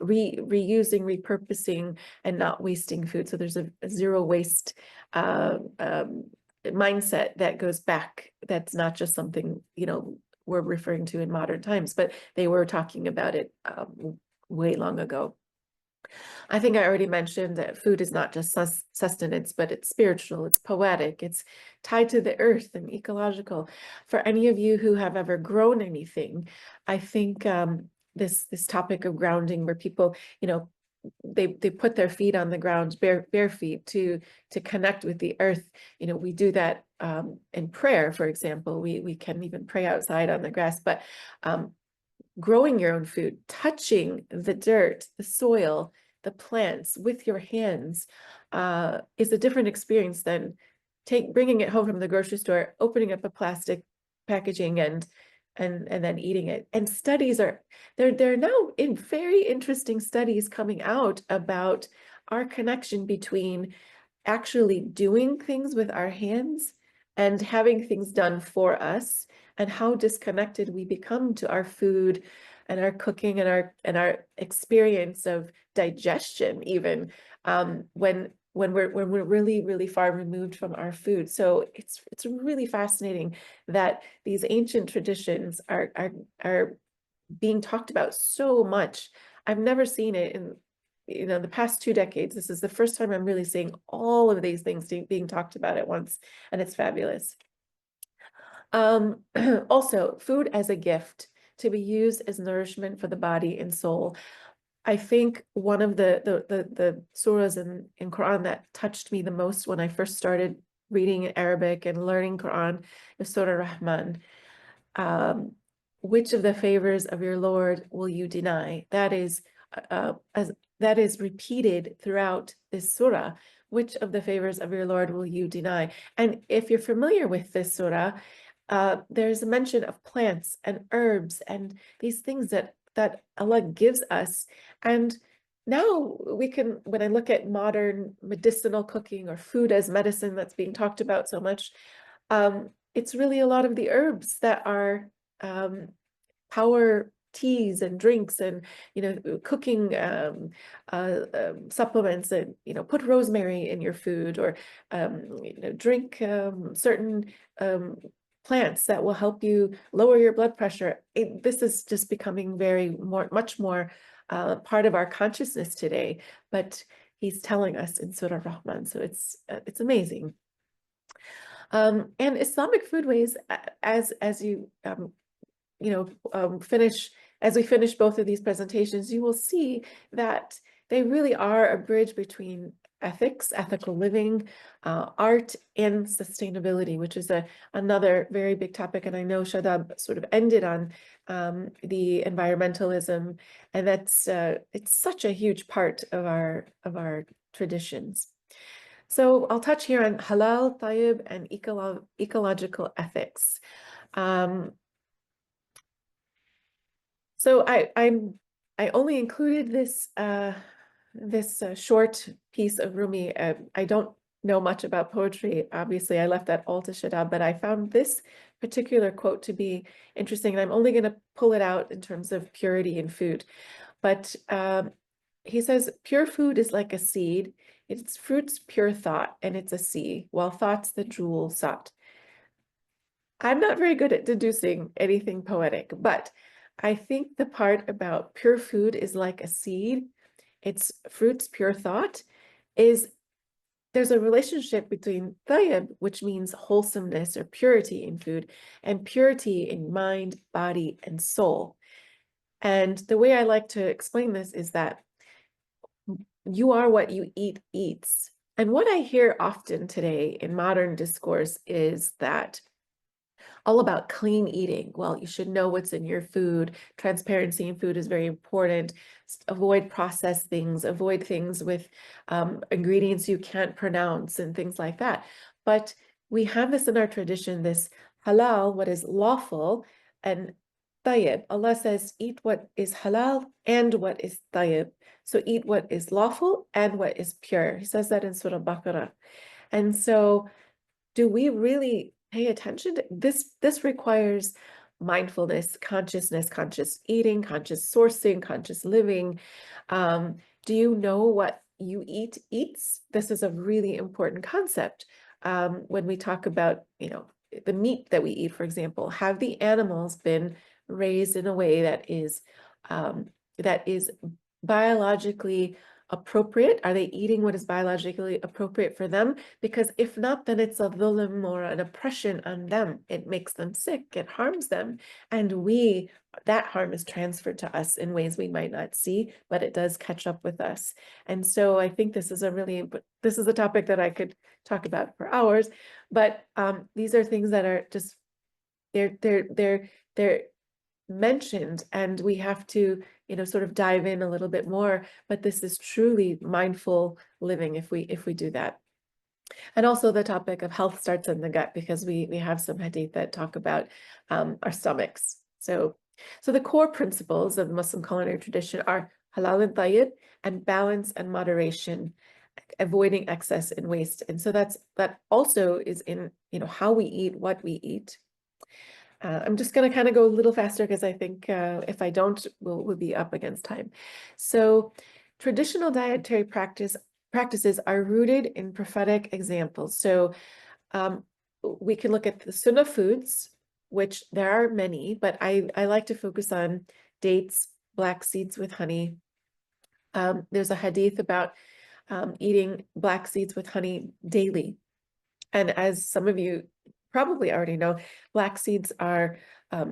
reusing, repurposing, and not wasting food. So there's a zero waste mindset that goes back. That's not just something, we're referring to in modern times, but they were talking about it way long ago. I think I already mentioned that food is not just sustenance, but it's spiritual, it's poetic, it's tied to the earth and ecological. For any of you who have ever grown anything, I think this topic of grounding, where people, they put their feet on the ground, bare feet, to connect with the earth. We do that in prayer, for example. We can even pray outside on the grass, but growing your own food, touching the dirt, the soil, the plants with your hands is a different experience than bringing it home from the grocery store, opening up a plastic packaging and then eating it. And studies there are now very interesting studies coming out about our connection between actually doing things with our hands and having things done for us, and how disconnected we become to our food and our cooking and our experience of digestion, even when we're really, really far removed from our food. So it's really fascinating that these ancient traditions are being talked about so much. I've never seen it in the past 2 decades. This is the first time I'm really seeing all of these things being talked about at once, and it's fabulous. Also, food as a gift to be used as nourishment for the body and soul. I think one of the surahs in Quran that touched me the most when I first started reading Arabic and learning Quran is Surah Rahman. Which of the favors of your Lord will you deny? That is repeated throughout this surah. Which of the favors of your Lord will you deny? And if you're familiar with this surah, there's a mention of plants and herbs and these things that Allah gives us. And now we can, when I look at modern medicinal cooking or food as medicine that's being talked about so much, it's really a lot of the herbs that are power teas and drinks and cooking supplements, and put rosemary in your food, or drink certain plants that will help you lower your blood pressure. This is just becoming much more part of our consciousness today, but he's telling us in Surah Rahman, so it's amazing. And Islamic foodways, as you as we finish both of these presentations, you will see that they really are a bridge between ethics, ethical living, art, and sustainability, which is another very big topic. And I know Shadab sort of ended on the environmentalism, and that's it's such a huge part of our traditions. So I'll touch here on halal, tayyib, and ecological ethics. So I only included this short piece of Rumi. I don't know much about poetry. Obviously, I left that all to Shadab, but I found this particular quote to be interesting, and I'm only going to pull it out in terms of purity in food. But he says, pure food is like a seed. Its fruit's pure thought, and it's a sea, while thought's the jewel sought. I'm not very good at deducing anything poetic, but I think the part about pure food is like a seed. It's fruits, pure thought, is there's a relationship between tayyib, which means wholesomeness or purity in food, and purity in mind, body, and soul. And the way I like to explain this is that you are what you eat eats. And what I hear often today in modern discourse is that all about clean eating. Well, you should know what's in your food. Transparency in food is very important. Avoid processed things, avoid things with ingredients you can't pronounce and things like that. But we have this in our tradition, this halal, what is lawful, and tayyib. Allah says, eat what is halal and what is tayyib. So eat what is lawful and what is pure. He says that in Surah Baqarah. And so do we really pay attention to this? This requires mindfulness, consciousness, conscious eating, conscious sourcing, conscious living. Do you know what you eat eats? This is a really important concept. When we talk about, the meat that we eat, for example, have the animals been raised in a way that is biologically appropriate? Are they eating what is biologically appropriate for them? Because if not, then it's a dhulm or an oppression on them. It makes them sick, it harms them. And that harm is transferred to us in ways we might not see, but it does catch up with us. And so I think this is a topic that I could talk about for hours, but these are things that are just, they're mentioned, and we have to sort of dive in a little bit more, but this is truly mindful living if we do that. And also the topic of health starts in the gut, because we have some hadith that talk about our stomachs. So the core principles of the Muslim culinary tradition are halal and tayyib, and balance and moderation, avoiding excess and waste. And so that also is in how we eat, what we eat. I'm just going to kind of go a little faster, because I think if I don't, we'll be up against time. So traditional dietary practices are rooted in prophetic examples. So we can look at the sunnah foods, which there are many, but I like to focus on dates, black seeds with honey. There's a hadith about eating black seeds with honey daily. And as some of you probably already know, black seeds are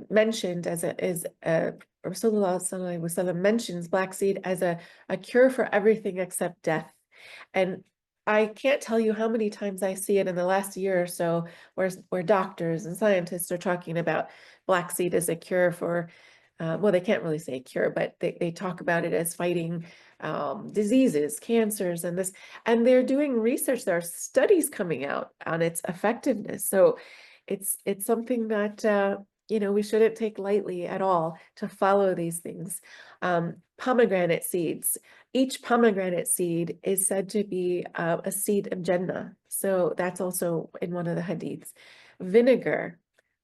mentioned as Rasulullah Sallallahu Alaihi Wasallam mentions black seed as a cure for everything except death. And I can't tell you how many times I see it in the last year or so where doctors and scientists are talking about black seed as a cure for, well, they can't really say a cure, but they talk about it as fighting diseases, cancers, and they're doing research. There are studies coming out on its effectiveness. So it's something that we shouldn't take lightly at all, to follow these things. Pomegranate seeds. Each pomegranate seed is said to be a seed of Jannah. So that's also in one of the hadiths. Vinegar,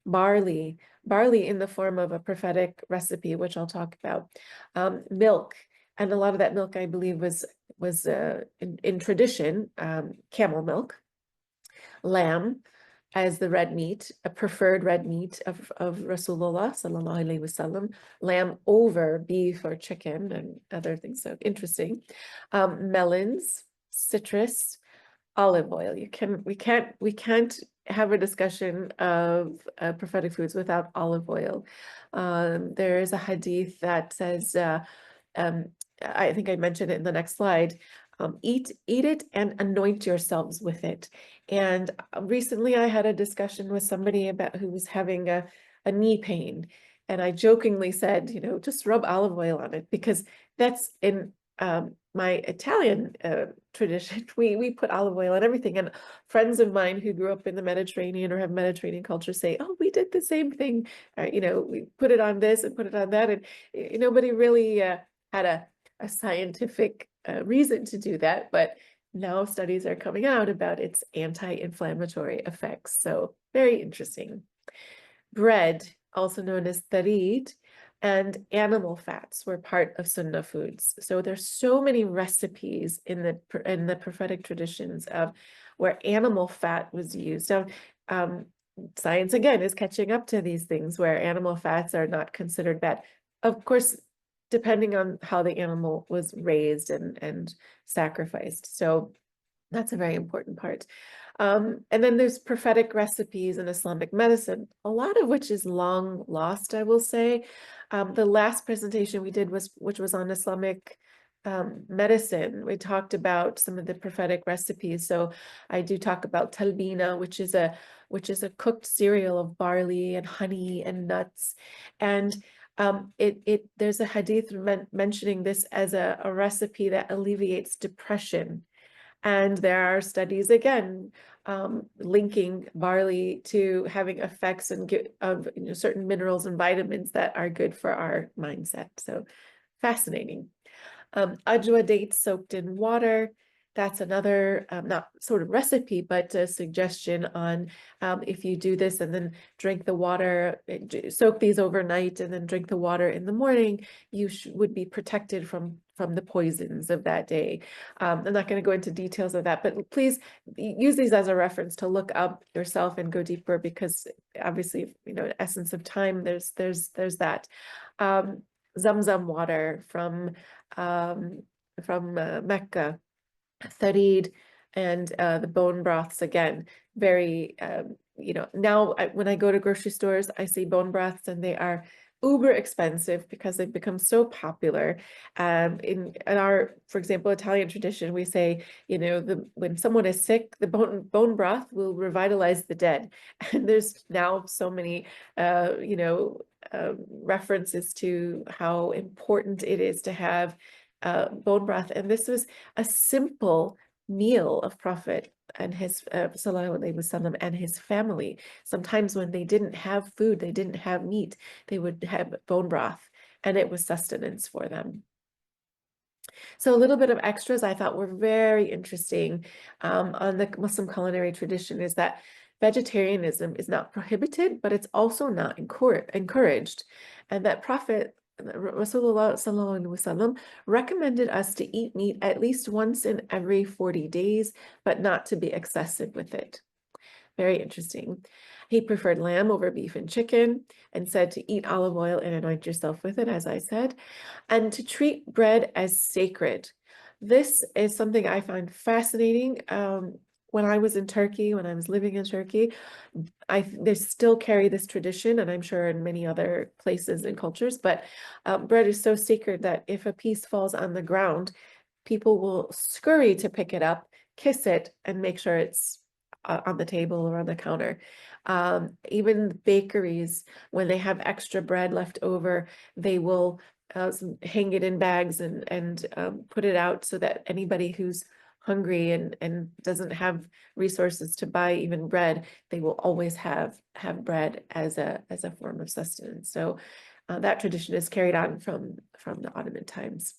barley in the form of a prophetic recipe, which I'll talk about. Milk. And a lot of that milk, I believe, was in tradition, camel milk. Lamb as the red meat, a preferred red meat of Rasulullah Sallallahu Alaihi Wasallam. Lamb over beef or chicken and other things. So interesting. Melons, citrus, olive oil. We can't have a discussion of prophetic foods without olive oil. There is a hadith that says, I think I mentioned it in the next slide, eat it and anoint yourselves with it. And recently I had a discussion with somebody who was having a knee pain. And I jokingly said, just rub olive oil on it, because that's in my Italian tradition. We put olive oil on everything. And friends of mine who grew up in the Mediterranean or have Mediterranean culture say, oh, we did the same thing. We put it on this and put it on that. And nobody really had a scientific reason to do that, but now studies are coming out about its anti-inflammatory effects. So very interesting. Bread, also known as tarid, and animal fats were part of sunnah foods. So there's so many recipes in the prophetic traditions of where animal fat was used. Now, science again is catching up to these things where animal fats are not considered bad. Of course, depending on how the animal was raised and sacrificed. So that's a very important part. And then there's prophetic recipes in Islamic medicine, a lot of which is long lost, I will say. The last presentation we did which was on Islamic medicine. We talked about some of the prophetic recipes. So I do talk about talbina, which is a cooked cereal of barley and honey and nuts. And there's a hadith mentioning this as a recipe that alleviates depression. And there are studies again linking barley to having effects of certain minerals and vitamins that are good for our mindset. So fascinating. Ajwa dates soaked in water. That's another, not sort of recipe, but a suggestion on if you do this and then drink the water, soak these overnight and then drink the water in the morning, you would be protected from the poisons of that day. I'm not going to go into details of that, but please use these as a reference to look up yourself and go deeper, because obviously, essence of time, there's that. Zamzam water from Mecca, tharid, and the bone broths again, very, now when I go to grocery stores, I see bone broths and they are uber expensive because they've become so popular. In our, for example, Italian tradition, we say, when someone is sick, the bone broth will revitalize the dead. And there's now so many, references to how important it is to have bone broth. And this was a simple meal of Prophet and his sallallahu alaihi wasallam and his family. Sometimes when they didn't have food, they didn't have meat, they would have bone broth, and it was sustenance for them. So a little bit of extras I thought were very interesting on the Muslim culinary tradition is that vegetarianism is not prohibited, but it's also not encouraged. And that Prophet Rasulullah sallallahu alaihi wasallam recommended us to eat meat at least once in every 40 days, but not to be excessive with it. Very interesting. He preferred lamb over beef and chicken and said to eat olive oil and anoint yourself with it, as I said, and to treat bread as sacred. This is something I find fascinating. When I was in Turkey, when I was living in Turkey, they still carry this tradition, and I'm sure in many other places and cultures, but bread is so sacred that if a piece falls on the ground, people will scurry to pick it up, kiss it, and make sure it's on the table or on the counter. Even bakeries, when they have extra bread left over, they will hang it in bags and put it out so that anybody who's hungry and doesn't have resources to buy even bread, they will always have bread as a form of sustenance. So that tradition is carried on from the Ottoman times.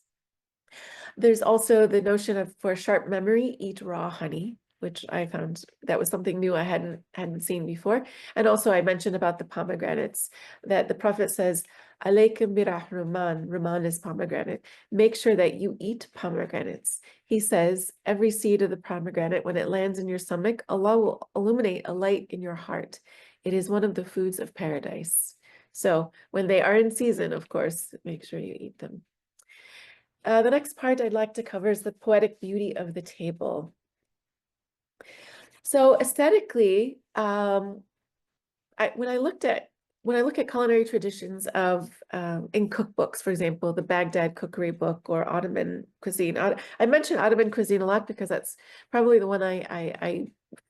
There's also the notion of, for sharp memory, eat raw honey, which I found that was something new I hadn't seen before. And also I mentioned about the pomegranates, that the Prophet says, alaykum birahman, Rahman is pomegranate. Make sure that you eat pomegranates. He says, every seed of the pomegranate, when it lands in your stomach, Allah will illuminate a light in your heart. It is one of the foods of paradise. So when they are in season, of course, make sure you eat them. The next part I'd like to cover is the poetic beauty of the table. So aesthetically, when I look at culinary traditions of in cookbooks, for example, the Baghdad cookery book or Ottoman cuisine. I mention Ottoman cuisine a lot because that's probably the one I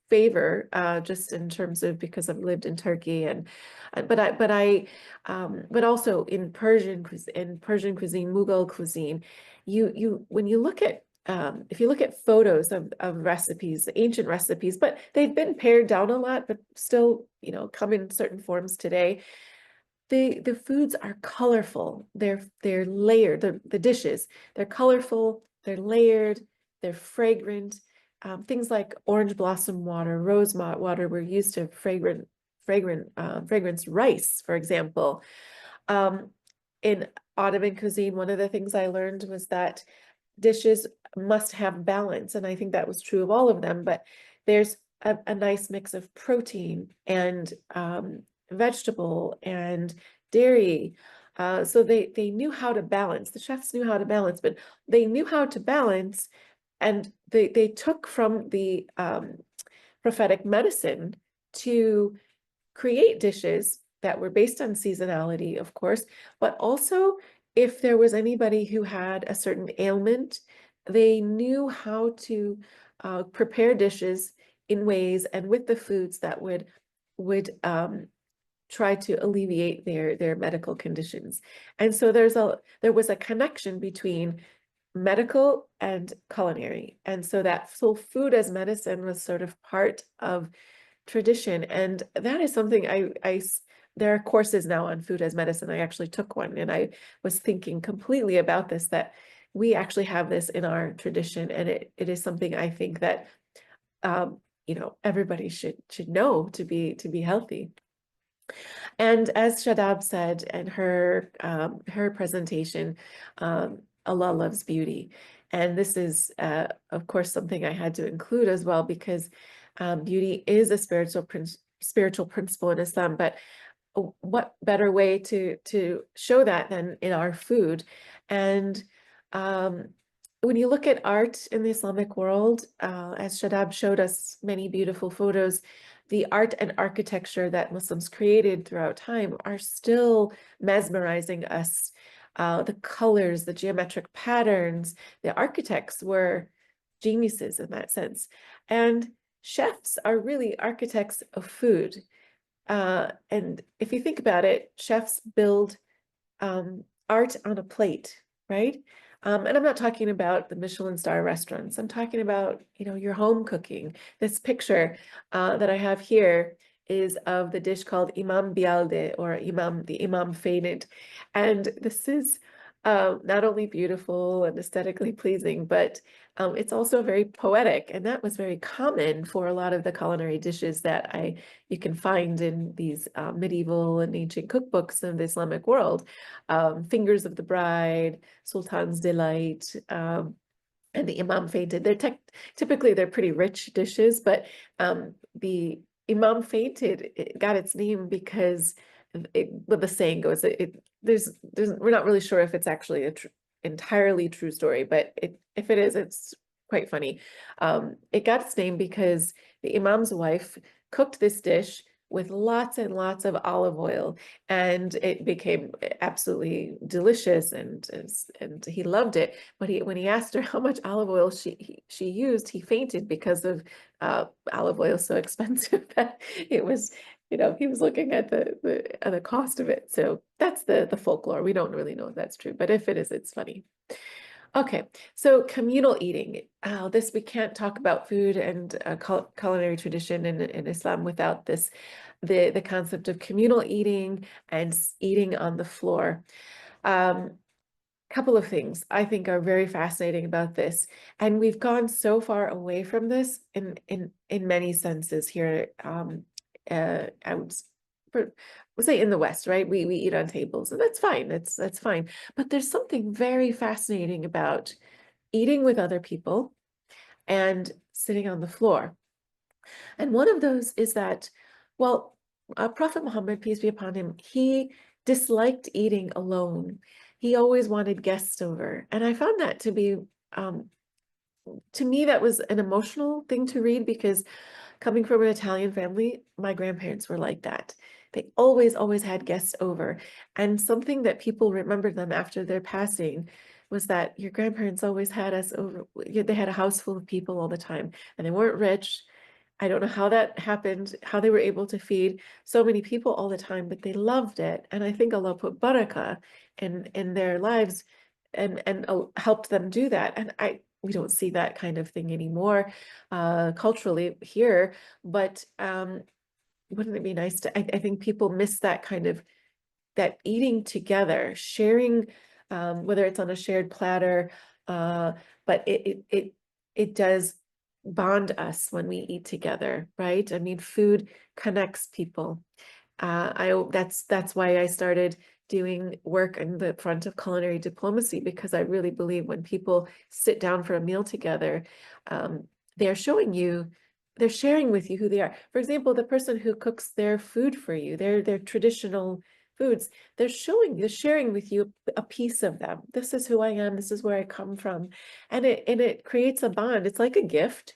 favor, just in terms of because I've lived in Turkey but also in Persian cuisine, Mughal cuisine. When you look at if you look at photos of recipes, ancient recipes, but they've been pared down a lot, but still, come in certain forms today. The foods are colorful. They're layered. The dishes, they're colorful. They're layered. They're fragrant. Things like orange blossom water, rose water were used to fragrance rice, for example. In Ottoman cuisine, one of the things I learned was that dishes must have balance, and I think that was true of all of them, but there's a nice mix of protein and vegetable and dairy. So they knew how to balance. The chefs knew how to balance, but they knew how to balance, and they took from the prophetic medicine to create dishes that were based on seasonality, of course, but also if there was anybody who had a certain ailment, they knew how to prepare dishes in ways and with the foods that would try to alleviate their medical conditions. And so there was a connection between medical and culinary. And so that food as medicine was sort of part of tradition. And that is something there are courses now on food as medicine. I actually took one, and I was thinking completely about this, that we actually have this in our tradition. And it is something I think that, everybody should know to be healthy. And as Shadab said in her presentation, Allah loves beauty. And this is, of course, something I had to include as well, because beauty is a spiritual principle in Islam. But what better way to show that than in our food? And when you look at art in the Islamic world, as Shadab showed us many beautiful photos, the art and architecture that Muslims created throughout time are still mesmerizing us. The colors, the geometric patterns, the architects were geniuses in that sense. And chefs are really architects of food. And if you think about it, chefs build art on a plate, right? And I'm not talking about the Michelin star restaurants. I'm talking about, your home cooking. This picture that I have here is of the dish called Imam Bialde, or the Imam Fainted. And this is not only beautiful and aesthetically pleasing, but it's also very poetic. And that was very common for a lot of the culinary dishes that you can find in these medieval and ancient cookbooks of the Islamic world. Fingers of the Bride, Sultan's Delight, and the Imam Fainted. Typically they're pretty rich dishes, but the Imam Fainted, it got its name because what the saying goes, we're not really sure if it's actually a entirely true story, but if it is, it's quite funny. It got its name because the Imam's wife cooked this dish with lots and lots of olive oil, and it became absolutely delicious, and he loved it. But when he asked her how much olive oil she used, he fainted because of olive oil so expensive that it was, he was looking at the cost of it. So that's the folklore. We don't really know if that's true, but if it is, it's funny. Okay, so communal eating. This, we can't talk about food and culinary tradition in Islam without this, the concept of communal eating and eating on the floor. Couple of things I think are very fascinating about this, and we've gone so far away from this in many senses here. I would say in the West, right? We eat on tables, and that's fine. That's fine. But there's something very fascinating about eating with other people and sitting on the floor. And one of those is that, well, Prophet Muhammad, peace be upon him, he disliked eating alone. He always wanted guests over. And I found that to be, to me, that was an emotional thing to read, because coming from an Italian family, my grandparents were like that. They always had guests over. And something that people remembered them after their passing was that your grandparents always had us over. They had a house full of people all the time, and they weren't rich. I don't know how that happened, how they were able to feed so many people all the time, but they loved it. And I think Allah put barakah in their lives and helped them do that. And we don't see that kind of thing anymore culturally here, but wouldn't it be nice to, I think people miss that kind of, that eating together, sharing, whether it's on a shared platter, but it does bond us when we eat together, right? I mean, food connects people. That's why I started doing work in the front of culinary diplomacy, because I really believe when people sit down for a meal together, they're showing you they're sharing with you who they are. For example, the person who cooks their food for you, their traditional foods, they're sharing with you a piece of them. This is who I am. This is where I come from. And it creates a bond. It's like a gift.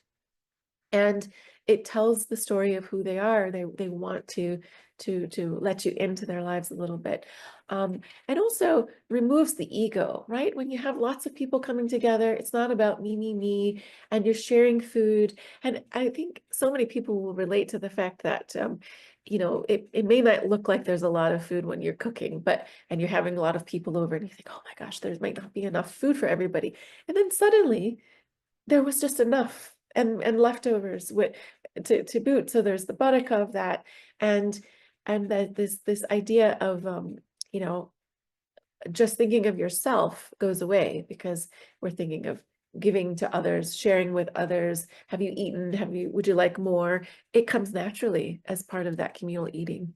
And it tells the story of who they are. They want to let you into their lives a little bit. And also removes the ego, right? When you have lots of people coming together, it's not about me, and you're sharing food. And I think so many people will relate to the fact that, you know, it may not look like there's a lot of food when you're cooking, and you're having a lot of people over and you think, oh my gosh, there might not be enough food for everybody. And then suddenly there was just enough and leftovers to boot. So there's the barakah of that, and that this idea of you know, just thinking of yourself goes away, because we're thinking of giving to others, sharing with others. Have you eaten? Would you like more? It comes naturally as part of that communal eating.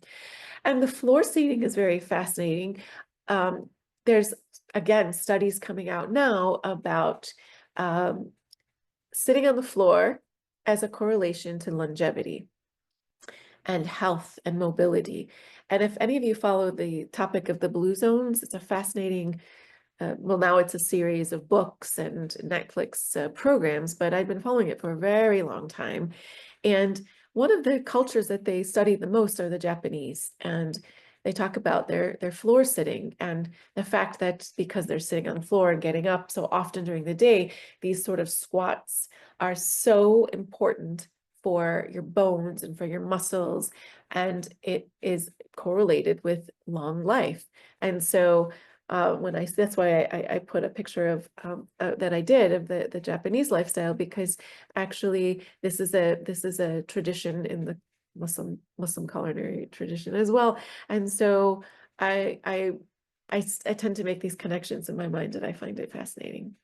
And the floor seating is very fascinating. There's, again, studies coming out now about sitting on the floor as a correlation to longevity and health and mobility. And if any of you follow the topic of the blue zones, it's a fascinating, well, now it's a series of books and Netflix programs, but I've been following it for a very long time. And one of the cultures that they study the most are the Japanese. And they talk about their floor sitting, and the fact that because they're sitting on the floor and getting up so often during the day, these sort of squats are so important for your bones and for your muscles, and it is correlated with long life. And so that's why I put a picture of that I did of the Japanese lifestyle, because actually this is a tradition in the Muslim culinary tradition as well. And so I tend to make these connections in my mind, and I find it fascinating.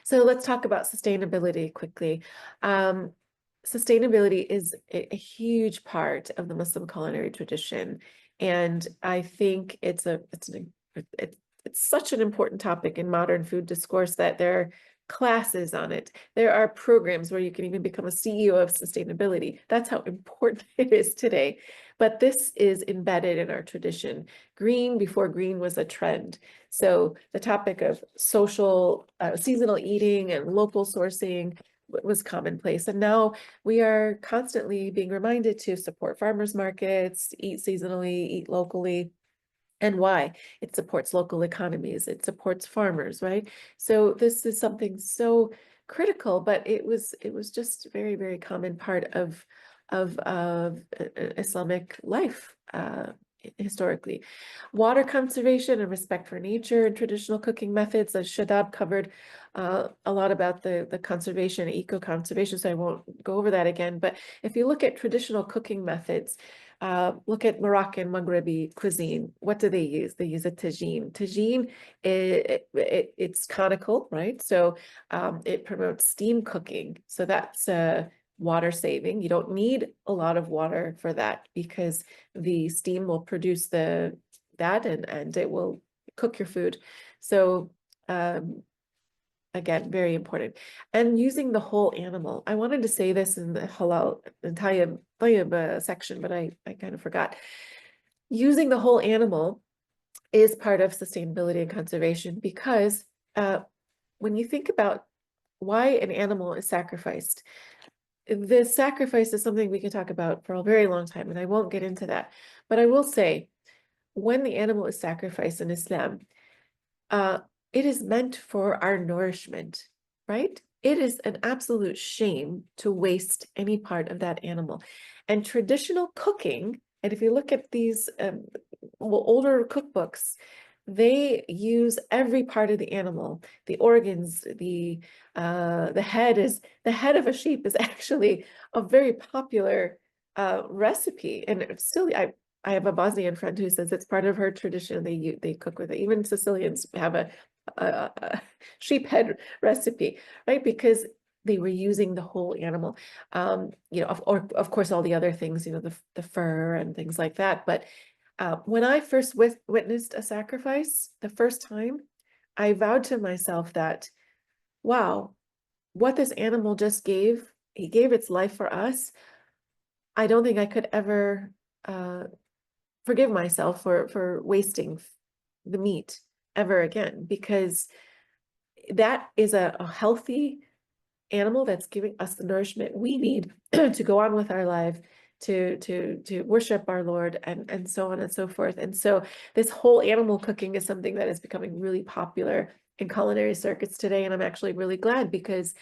So let's talk about sustainability quickly. Sustainability is a huge part of the Muslim culinary tradition, and I think it's such an important topic in modern food discourse that there are classes on it. There are programs where you can even become a CEO of sustainability. That's how important it is today. But this is embedded in our tradition. Green before green was a trend. So the topic of social, seasonal eating and local sourcing was commonplace. And now we are constantly being reminded to support farmers markets, eat seasonally, eat locally. And why? It supports local economies, it supports farmers, right? So this is something so critical, but it was just a very, very common part of Islamic life historically. Water conservation and respect for nature and traditional cooking methods, as Shadab covered a lot about the conservation, eco-conservation, so I won't go over that again. But if you look at traditional cooking methods, look at Moroccan Maghrebi cuisine. What do they use? They use a tagine. Tagine, it's conical, right? So it promotes steam cooking. So that's water saving. You don't need a lot of water for that, because the steam will produce that and it will cook your food. So again, very important. And using the whole animal. I wanted to say this in the halal and tayyib section, but I kind of forgot. Using the whole animal is part of sustainability and conservation, because when you think about why an animal is sacrificed, the sacrifice is something we can talk about for a very long time, and I won't get into that. But I will say, when the animal is sacrificed in Islam, it is meant for our nourishment, right? It is an absolute shame to waste any part of that animal. And traditional cooking, and if you look at these older cookbooks, they use every part of the animal, the organs, the head of a sheep is actually a very popular recipe. And still, I have a Bosnian friend who says it's part of her tradition. They cook with it. Even Sicilians have a sheep head recipe, right? Because they were using the whole animal. You know, of course, all the other things, you know, the fur and things like that. But when I first witnessed a sacrifice the first time, I vowed to myself that, wow, what this animal just gave he gave its life for us, I don't think I could ever forgive myself for wasting the meat ever again, because that is a healthy animal that's giving us the nourishment we need to go on with our life, to worship our Lord, and so on and so forth. And so this whole animal cooking is something that is becoming really popular in culinary circuits today, and I'm actually really glad, because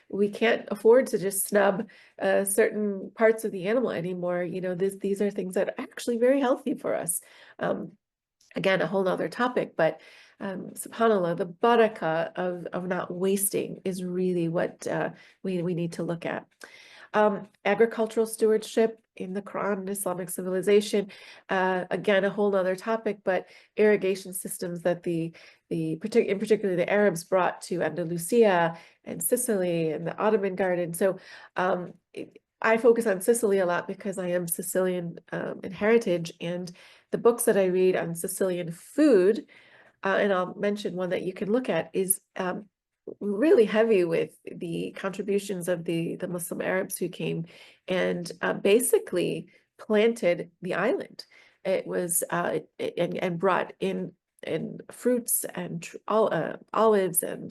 we can't afford to just snub certain parts of the animal anymore. You know, these are things that are actually very healthy for us. Again, a whole nother topic, but subhanAllah, the barakah of not wasting is really what we need to look at. Agricultural stewardship in the Quran and Islamic civilization, again, a whole nother topic, but irrigation systems that in particular the Arabs brought to Andalusia and Sicily and the Ottoman Garden. So I focus on Sicily a lot because I am Sicilian in heritage, and the books that I read on Sicilian food, and I'll mention one that you can look at, is really heavy with the contributions of the Muslim Arabs who came and basically planted the island. It was and brought in fruits and olives and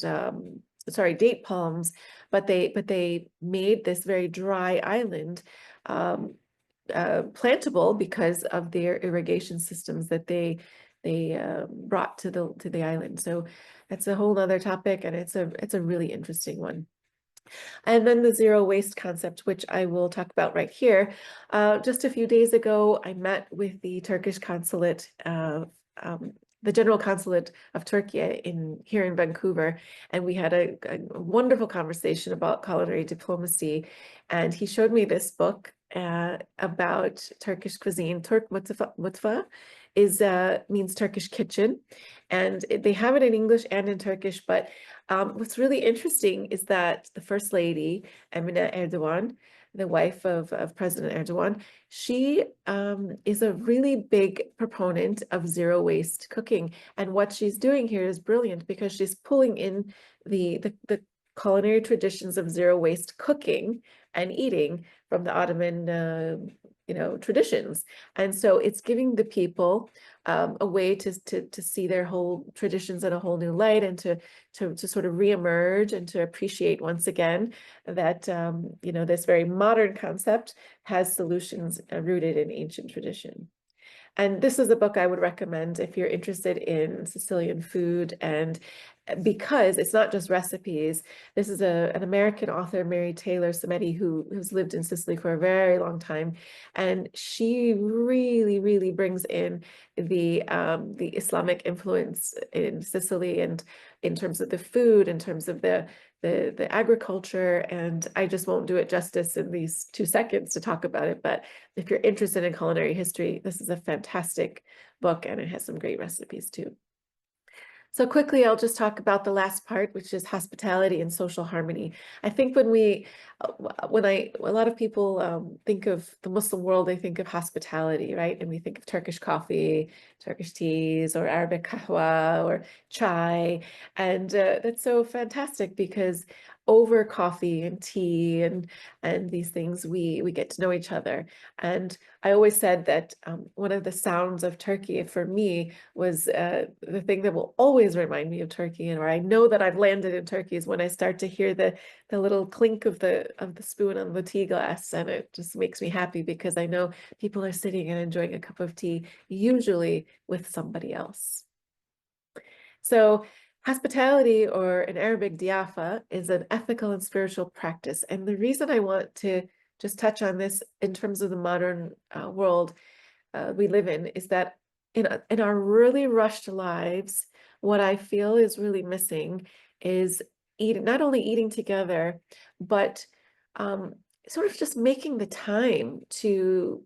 date palms, but they made this very dry island plantable because of their irrigation systems that they brought to the island. So that's a whole other topic, and it's a really interesting one. And then the zero waste concept, which I will talk about right here. Just a few days ago, I met with the Turkish consulate, the General Consulate of Turkey here in Vancouver, and we had a wonderful conversation about culinary diplomacy. And he showed me this book about Turkish cuisine. Turk mutfa means Turkish kitchen, and they have it in English and in Turkish. But what's really interesting is that the First Lady, Emine Erdogan, the wife of President Erdogan, she is a really big proponent of zero waste cooking. And what she's doing here is brilliant, because she's pulling in the culinary traditions of zero waste cooking and eating from the Ottoman traditions. And so it's giving the people a way to see their whole traditions in a whole new light, and to sort of reemerge and to appreciate once again that this very modern concept has solutions rooted in ancient tradition. And this is a book I would recommend if you're interested in Sicilian food, and because it's not just recipes. This is an American author, Mary Taylor Samedi, who's lived in Sicily for a very long time, and she really, really brings in the Islamic influence in Sicily, and in terms of the food, in terms of the agriculture. And I just won't do it justice in these 2 seconds to talk about it. But if you're interested in culinary history, this is a fantastic book, and it has some great recipes too. So quickly, I'll just talk about the last part, which is hospitality and social harmony. I think when a lot of people think of the Muslim world, they think of hospitality, right? And we think of Turkish coffee, Turkish teas, or Arabic kahwa, or chai. And that's so fantastic, because over coffee and tea and these things, we get to know each other. And I always said that one of the sounds of Turkey for me was the thing that will always remind me of Turkey, and where I know that I've landed in Turkey, is when I start to hear the little clink of the spoon on the tea glass, and it just makes me happy, because I know people are sitting and enjoying a cup of tea, usually with somebody else. So hospitality, or in Arabic, diafa, is an ethical and spiritual practice. And the reason I want to just touch on this in terms of the modern world we live in is that in our really rushed lives, what I feel is really missing is not only eating together, but sort of just making the time to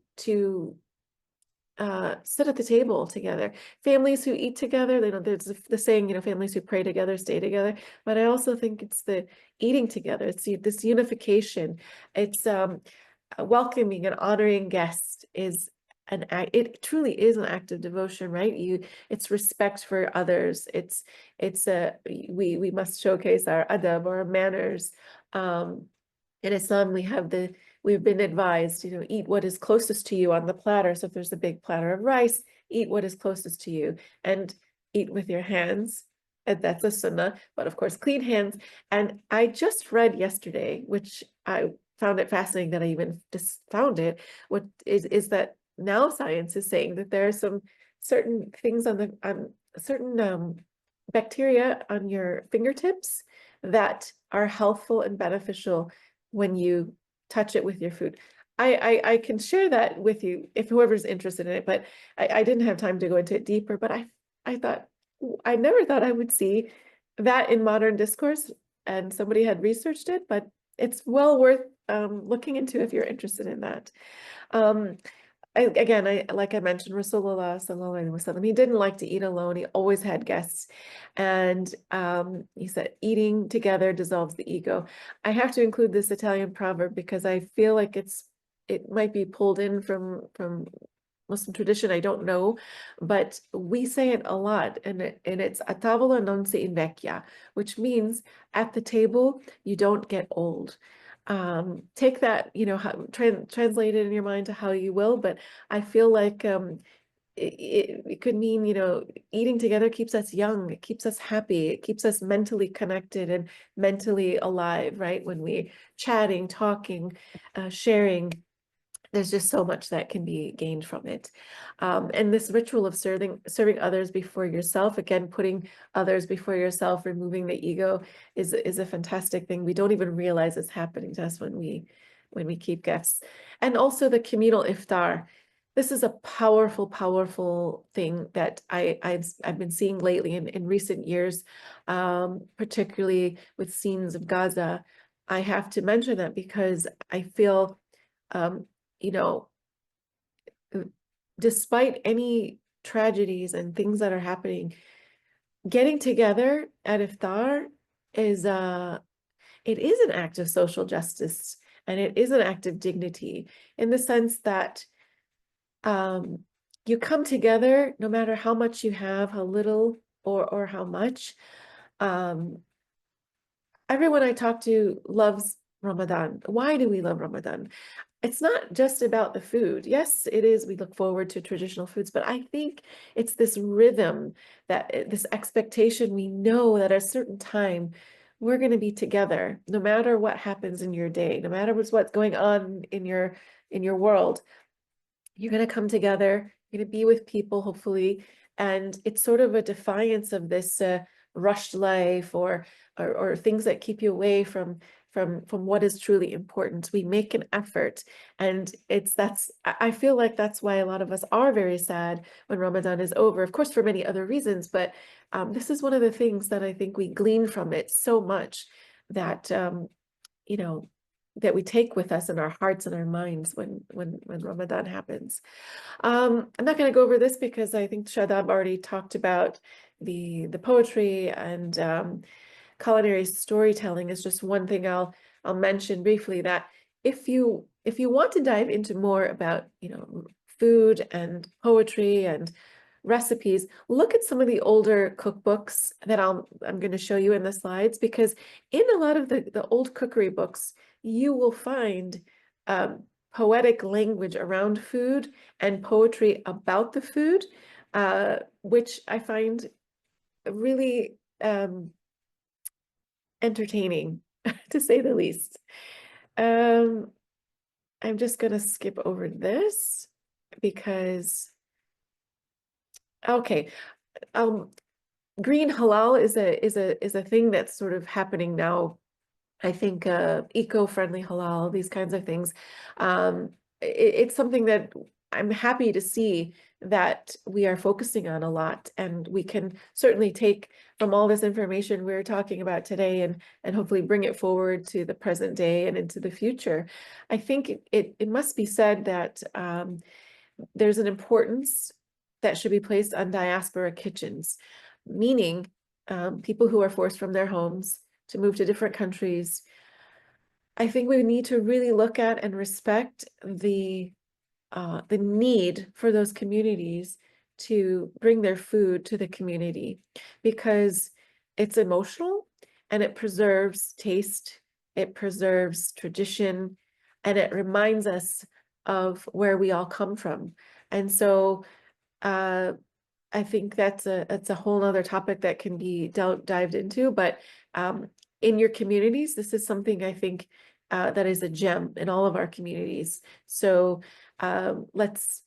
sit at the table together. Families who eat together, there's the saying, families who pray together stay together. But I also think it's the eating together. It's this unification. It's welcoming and honoring guests is an act. It truly is an act of devotion, right? It's respect for others. We must showcase our adab, or our manners. In Islam, we've been advised, eat what is closest to you on the platter. So if there's a big platter of rice, eat what is closest to you and eat with your hands. And that's a sunnah, but of course, clean hands. And I just read yesterday, which I found it fascinating that I even just found it, what is that now science is saying that there are some certain things on certain bacteria on your fingertips that are healthful and beneficial when you touch it with your food. I can share that with you if whoever's interested in it, but I didn't have time to go into it deeper, but I thought, I never thought I would see that in modern discourse, and somebody had researched it, but it's well worth looking into if you're interested in that. Again, like I mentioned, Rasulullah sallallahu alaihi wasallam, he didn't like to eat alone. He always had guests, and he said, "Eating together dissolves the ego." I have to include this Italian proverb because I feel like it might be pulled in from Muslim tradition. I don't know, but we say it a lot, and it's "a tavola non si invecchia," which means at the table you don't get old. Take that, translate it in your mind to how you will, but I feel like it could mean, eating together keeps us young, it keeps us happy, it keeps us mentally connected and mentally alive, right? When we chatting, talking, sharing, there's just so much that can be gained from it. And this ritual of serving others before yourself, again, putting others before yourself, removing the ego is a fantastic thing. We don't even realize it's happening to us when we keep guests. And also the communal iftar. This is a powerful, powerful thing that I've been seeing lately in recent years, particularly with scenes of Gaza. I have to mention that because I feel despite any tragedies and things that are happening, getting together at iftar is it is an act of social justice, and it is an act of dignity in the sense that you come together no matter how much you have, how little or how much. Everyone I talk to loves Ramadan. Why do we love Ramadan? It's not just about the food. Yes, it is. We look forward to traditional foods, but I think it's this rhythm, this expectation. We know that at a certain time we're going to be together, no matter what happens in your day, no matter what's going on in your world. You're going to come together. You're going to be with people, hopefully, and it's sort of a defiance of this rushed life or things that keep you away from what is truly important. We make an effort, and I feel like that's why a lot of us are very sad when Ramadan is over, of course, for many other reasons, but this is one of the things that I think we glean from it so much that that we take with us in our hearts and our minds when Ramadan happens. I'm not going to go over this because I think Shadab already talked about the poetry, and culinary storytelling is just one thing I'll mention briefly, that if you want to dive into more about food and poetry and recipes, look at some of the older cookbooks that I'm going to show you in the slides, because in a lot of the old cookery books you will find poetic language around food and poetry about the food, which I find really entertaining, to say the least. I'm just going to skip over this because, okay, green halal is a thing that's sort of happening now. I think eco-friendly halal, these kinds of things. It's something that I'm happy to see that we are focusing on a lot, and we can certainly take from all this information we're talking about today and hopefully bring it forward to the present day and into the future. I think it must be said that there's an importance that should be placed on diaspora kitchens, meaning people who are forced from their homes to move to different countries. I think we need to really look at and respect the need for those communities to bring their food to the community, because it's emotional and it preserves taste. it preserves tradition, and it reminds us of where we all come from. And so I think that's a whole other topic that can be dived into, but in your communities, this is something I think that is a gem in all of our communities. So let's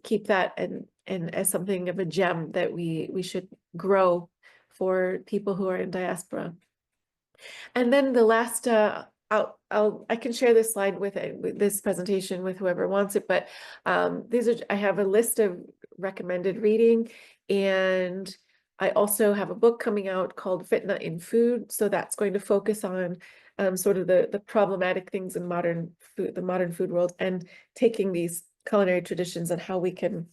keep that and as something of a gem that we should grow for people who are in diaspora. And then the last, I can share this slide with this presentation with whoever wants it, but I have a list of recommended reading, and I also have a book coming out called Fitna in Food. So that's going to focus on sort of the problematic things in the modern food world, and taking these culinary traditions and how we can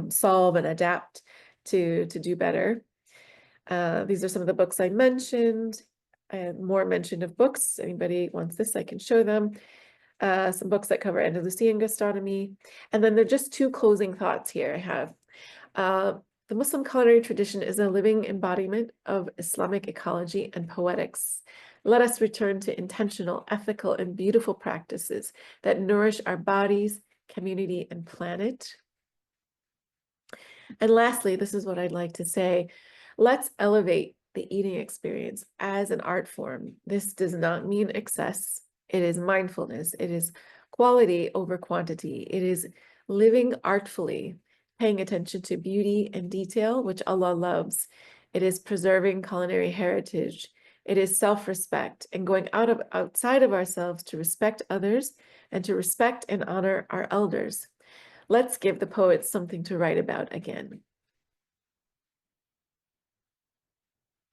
solve and adapt to do better. These are some of the books I mentioned. More mention of books. Anybody wants this, I can show them. Some books that cover Andalusian gastronomy. And then there are just two closing thoughts here I have. The Muslim culinary tradition is a living embodiment of Islamic ecology and poetics. Let us return to intentional, ethical, and beautiful practices that nourish our bodies, community, and planet. And lastly, this is what I'd like to say. Let's elevate the eating experience as an art form. This does not mean excess. It is mindfulness. It is quality over quantity. It is living artfully, paying attention to beauty and detail, which Allah loves. It is preserving culinary heritage. It is self-respect and going outside of ourselves to respect others and to respect and honor our elders. Let's give the poets something to write about again.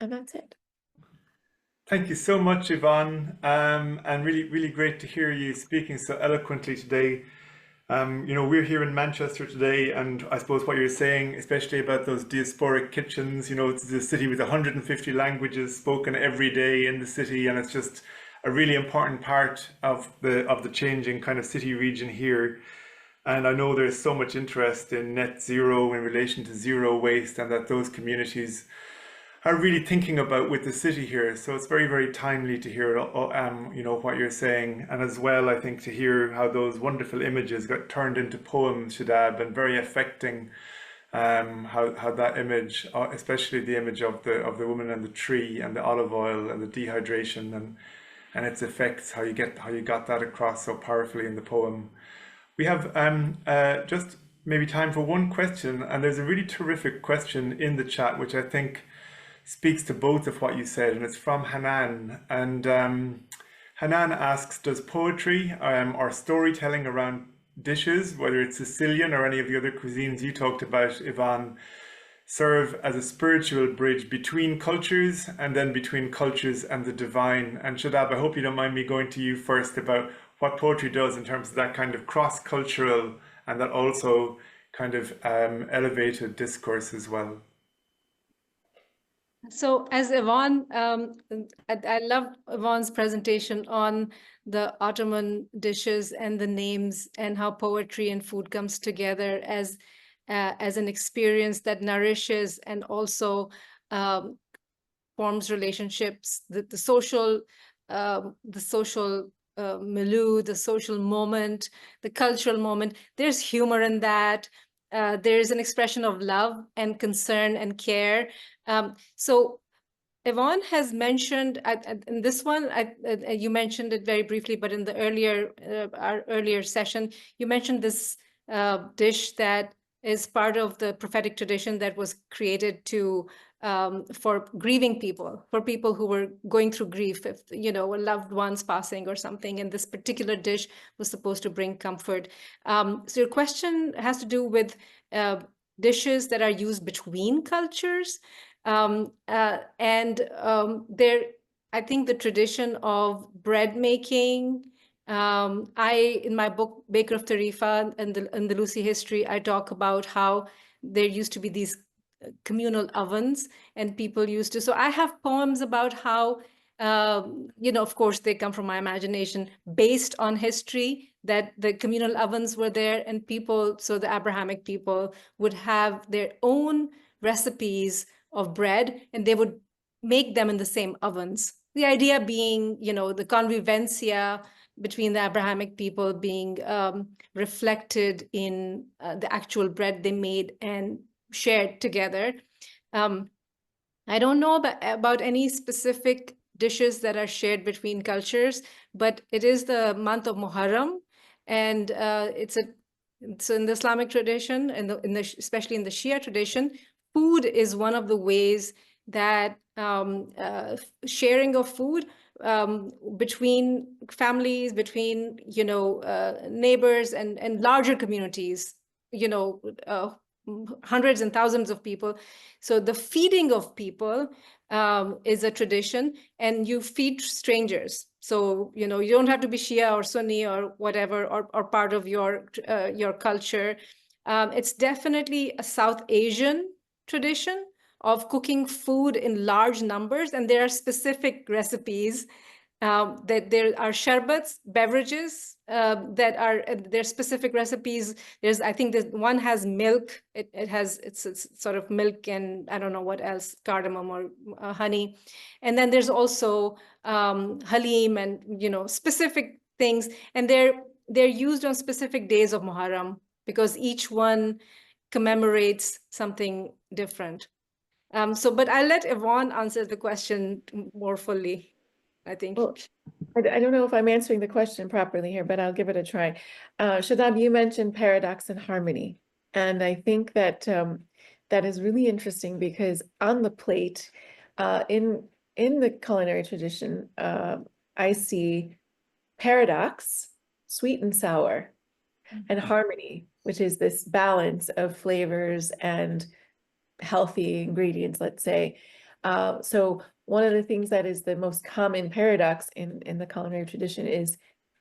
And that's it. Thank you so much, Yvonne, and really, really great to hear you speaking so eloquently today. You know, we're here in Manchester today, and I suppose what you're saying, especially about those diasporic kitchens, you know, it's a city with 150 languages spoken every day in the city, and it's just a really important part of the changing kind of city region here. And I know there's so much interest in net zero in relation to zero waste, and that those communities are really thinking about with the city here. So it's very, very timely to hear, you know, what you're saying. And as well, I think to hear how those wonderful images got turned into poems, Shadab, and very affecting how that image, especially the image of the woman and the tree and the olive oil and the dehydration and its effects, how you got that across so powerfully in the poem. We have just maybe time for one question, and there's a really terrific question in the chat, which I think speaks to both of what you said, and it's from Hanan. And Hanan asks, does poetry or storytelling around dishes, whether it's Sicilian or any of the other cuisines you talked about, Yvonne, serve as a spiritual bridge between cultures and then between cultures and the divine? And Shadab, I hope you don't mind me going to you first about what poetry does in terms of that kind of cross-cultural and that also kind of elevated discourse as well. So as Yvonne, I loved Yvonne's presentation on the Ottoman dishes and the names and how poetry and food comes together as an experience that nourishes and also forms relationships, the social milieu, the social moment, the cultural moment. There's humor in that. There's an expression of love and concern and care. So Yvonne has mentioned, in this one, you mentioned it very briefly, but in the our earlier session, you mentioned this dish that is part of the prophetic tradition that was created for grieving people, for people who were going through grief, if you know, a loved one's passing or something, and this particular dish was supposed to bring comfort. So your question has to do with dishes that are used between cultures. I think the tradition of bread making, in my book, Baker of Tarifa and the Andalusi history, I talk about how there used to be these communal ovens and people used to, so I have poems about how, you know, of course they come from my imagination based on history, that the communal ovens were there and people, so the Abrahamic people would have their own recipes of bread and they would make them in the same ovens. The idea being, the convivencia between the Abrahamic people being reflected in the actual bread they made and shared together. I don't know about any specific dishes that are shared between cultures, but it is the month of Muharram, and it's in the Islamic tradition, and especially in the Shia tradition, food is one of the ways that sharing of food between families, between neighbors and larger communities, hundreds and thousands of people. So the feeding of people is a tradition, and you feed strangers. So you don't have to be Shia or Sunni or whatever, or part of your culture. It's definitely a South Asian tradition of cooking food in large numbers, and there are specific recipes that there are sherbets, beverages that are their specific recipes. I think one has milk. It's sort of milk and I don't know what else, cardamom or honey, and then there's also halim and specific things, and they're used on specific days of Muharram because each one commemorates something different. But I'll let Yvonne answer the question more fully, I think. Well, I don't know if I'm answering the question properly here, but I'll give it a try. Shadab, you mentioned paradox and harmony. And I think that that is really interesting because on the plate, in the culinary tradition, I see paradox, sweet and sour, and harmony, which is this balance of flavors and healthy ingredients, let's say. So one of the things that is the most common paradox in the culinary tradition is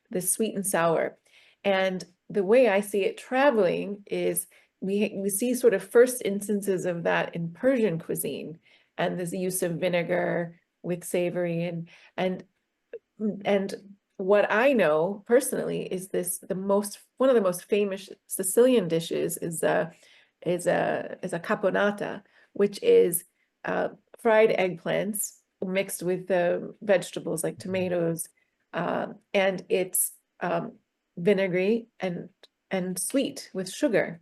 the sweet and sour. And the way I see it traveling is we see sort of first instances of that in Persian cuisine, and this use of vinegar with savory and what I know personally is one of the most famous Sicilian dishes is a caponata, which is fried eggplants mixed with vegetables like tomatoes, and it's vinegary and sweet with sugar,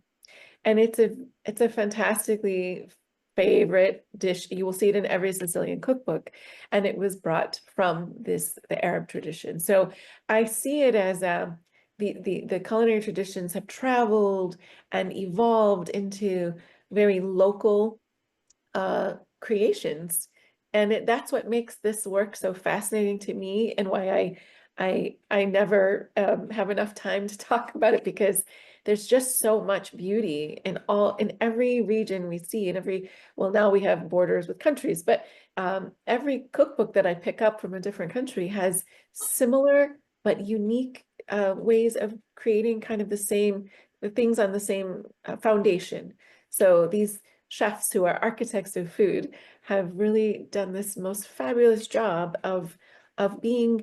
and it's a fantastically favorite dish. You will see it in every Sicilian cookbook, and it was brought from the Arab tradition. So I see it as the culinary traditions have traveled and evolved into very local creations, and that's what makes this work so fascinating to me, and why I never have enough time to talk about it, because there's just so much beauty in every region we see, well, now we have borders with countries, but every cookbook that I pick up from a different country has similar but unique ways of creating kind of the things on the same foundation. So these chefs who are architects of food have really done this most fabulous job of being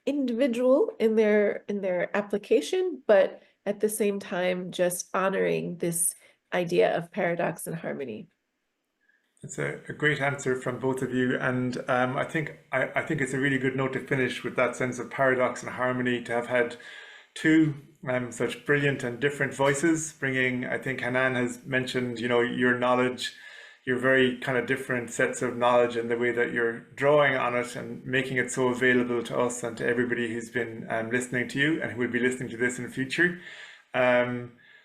individual in their application, but at the same time just honoring this idea of paradox and harmony. It's a great answer from both of you, and I think it's a really good note to finish with, that sense of paradox and harmony, to have had two such brilliant and different voices bringing. I think Hanan has mentioned, your knowledge, your very kind of different sets of knowledge, and the way that you're drawing on it and making it so available to us and to everybody who's been listening to you and who will be listening to this in the future.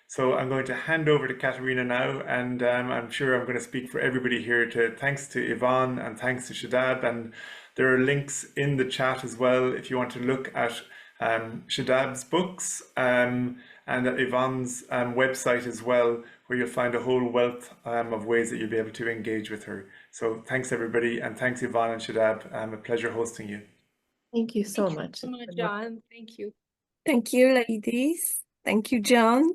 So I'm going to hand over to Katerina now, and I'm sure I'm going to speak for everybody here thanks to Yvonne and thanks to Shadab, and there are links in the chat as well if you want to look at Shadab's books and at Yvonne's website as well, where you'll find a whole wealth of ways that you'll be able to engage with her. So thanks everybody, and thanks Yvonne and Shadab. A pleasure hosting you. Thank you so much. Thank you so much, John. Thank you. Thank you, ladies. Thank you, John.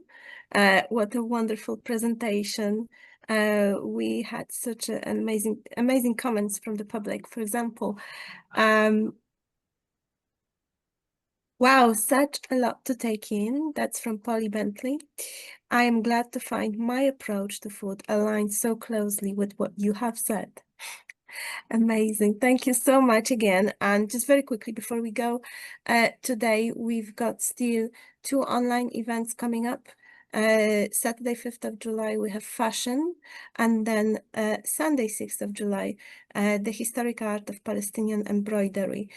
What a wonderful presentation. We had such an amazing comments from the public. For example, wow, such a lot to take in. That's from Polly Bentley. I am glad to find my approach to food aligns so closely with what you have said. Amazing. Thank you so much again. And just very quickly before we go, today we've got still 2 online events coming up. Saturday, 5th of July, we have fashion, and then Sunday, 6th of July, the historic art of Palestinian embroidery.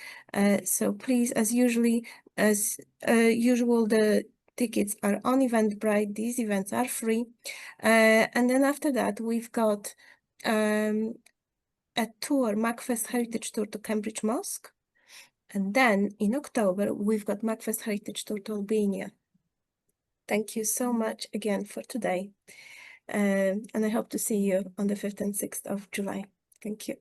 So please, as usual, the tickets are on Eventbrite. These events are free. And then after that, we've got a tour, MACFEST Heritage Tour to Cambridge Mosque. And then in October, we've got MACFEST Heritage Tour to Albania. Thank you so much again for today. And I hope to see you on the 5th and 6th of July. Thank you.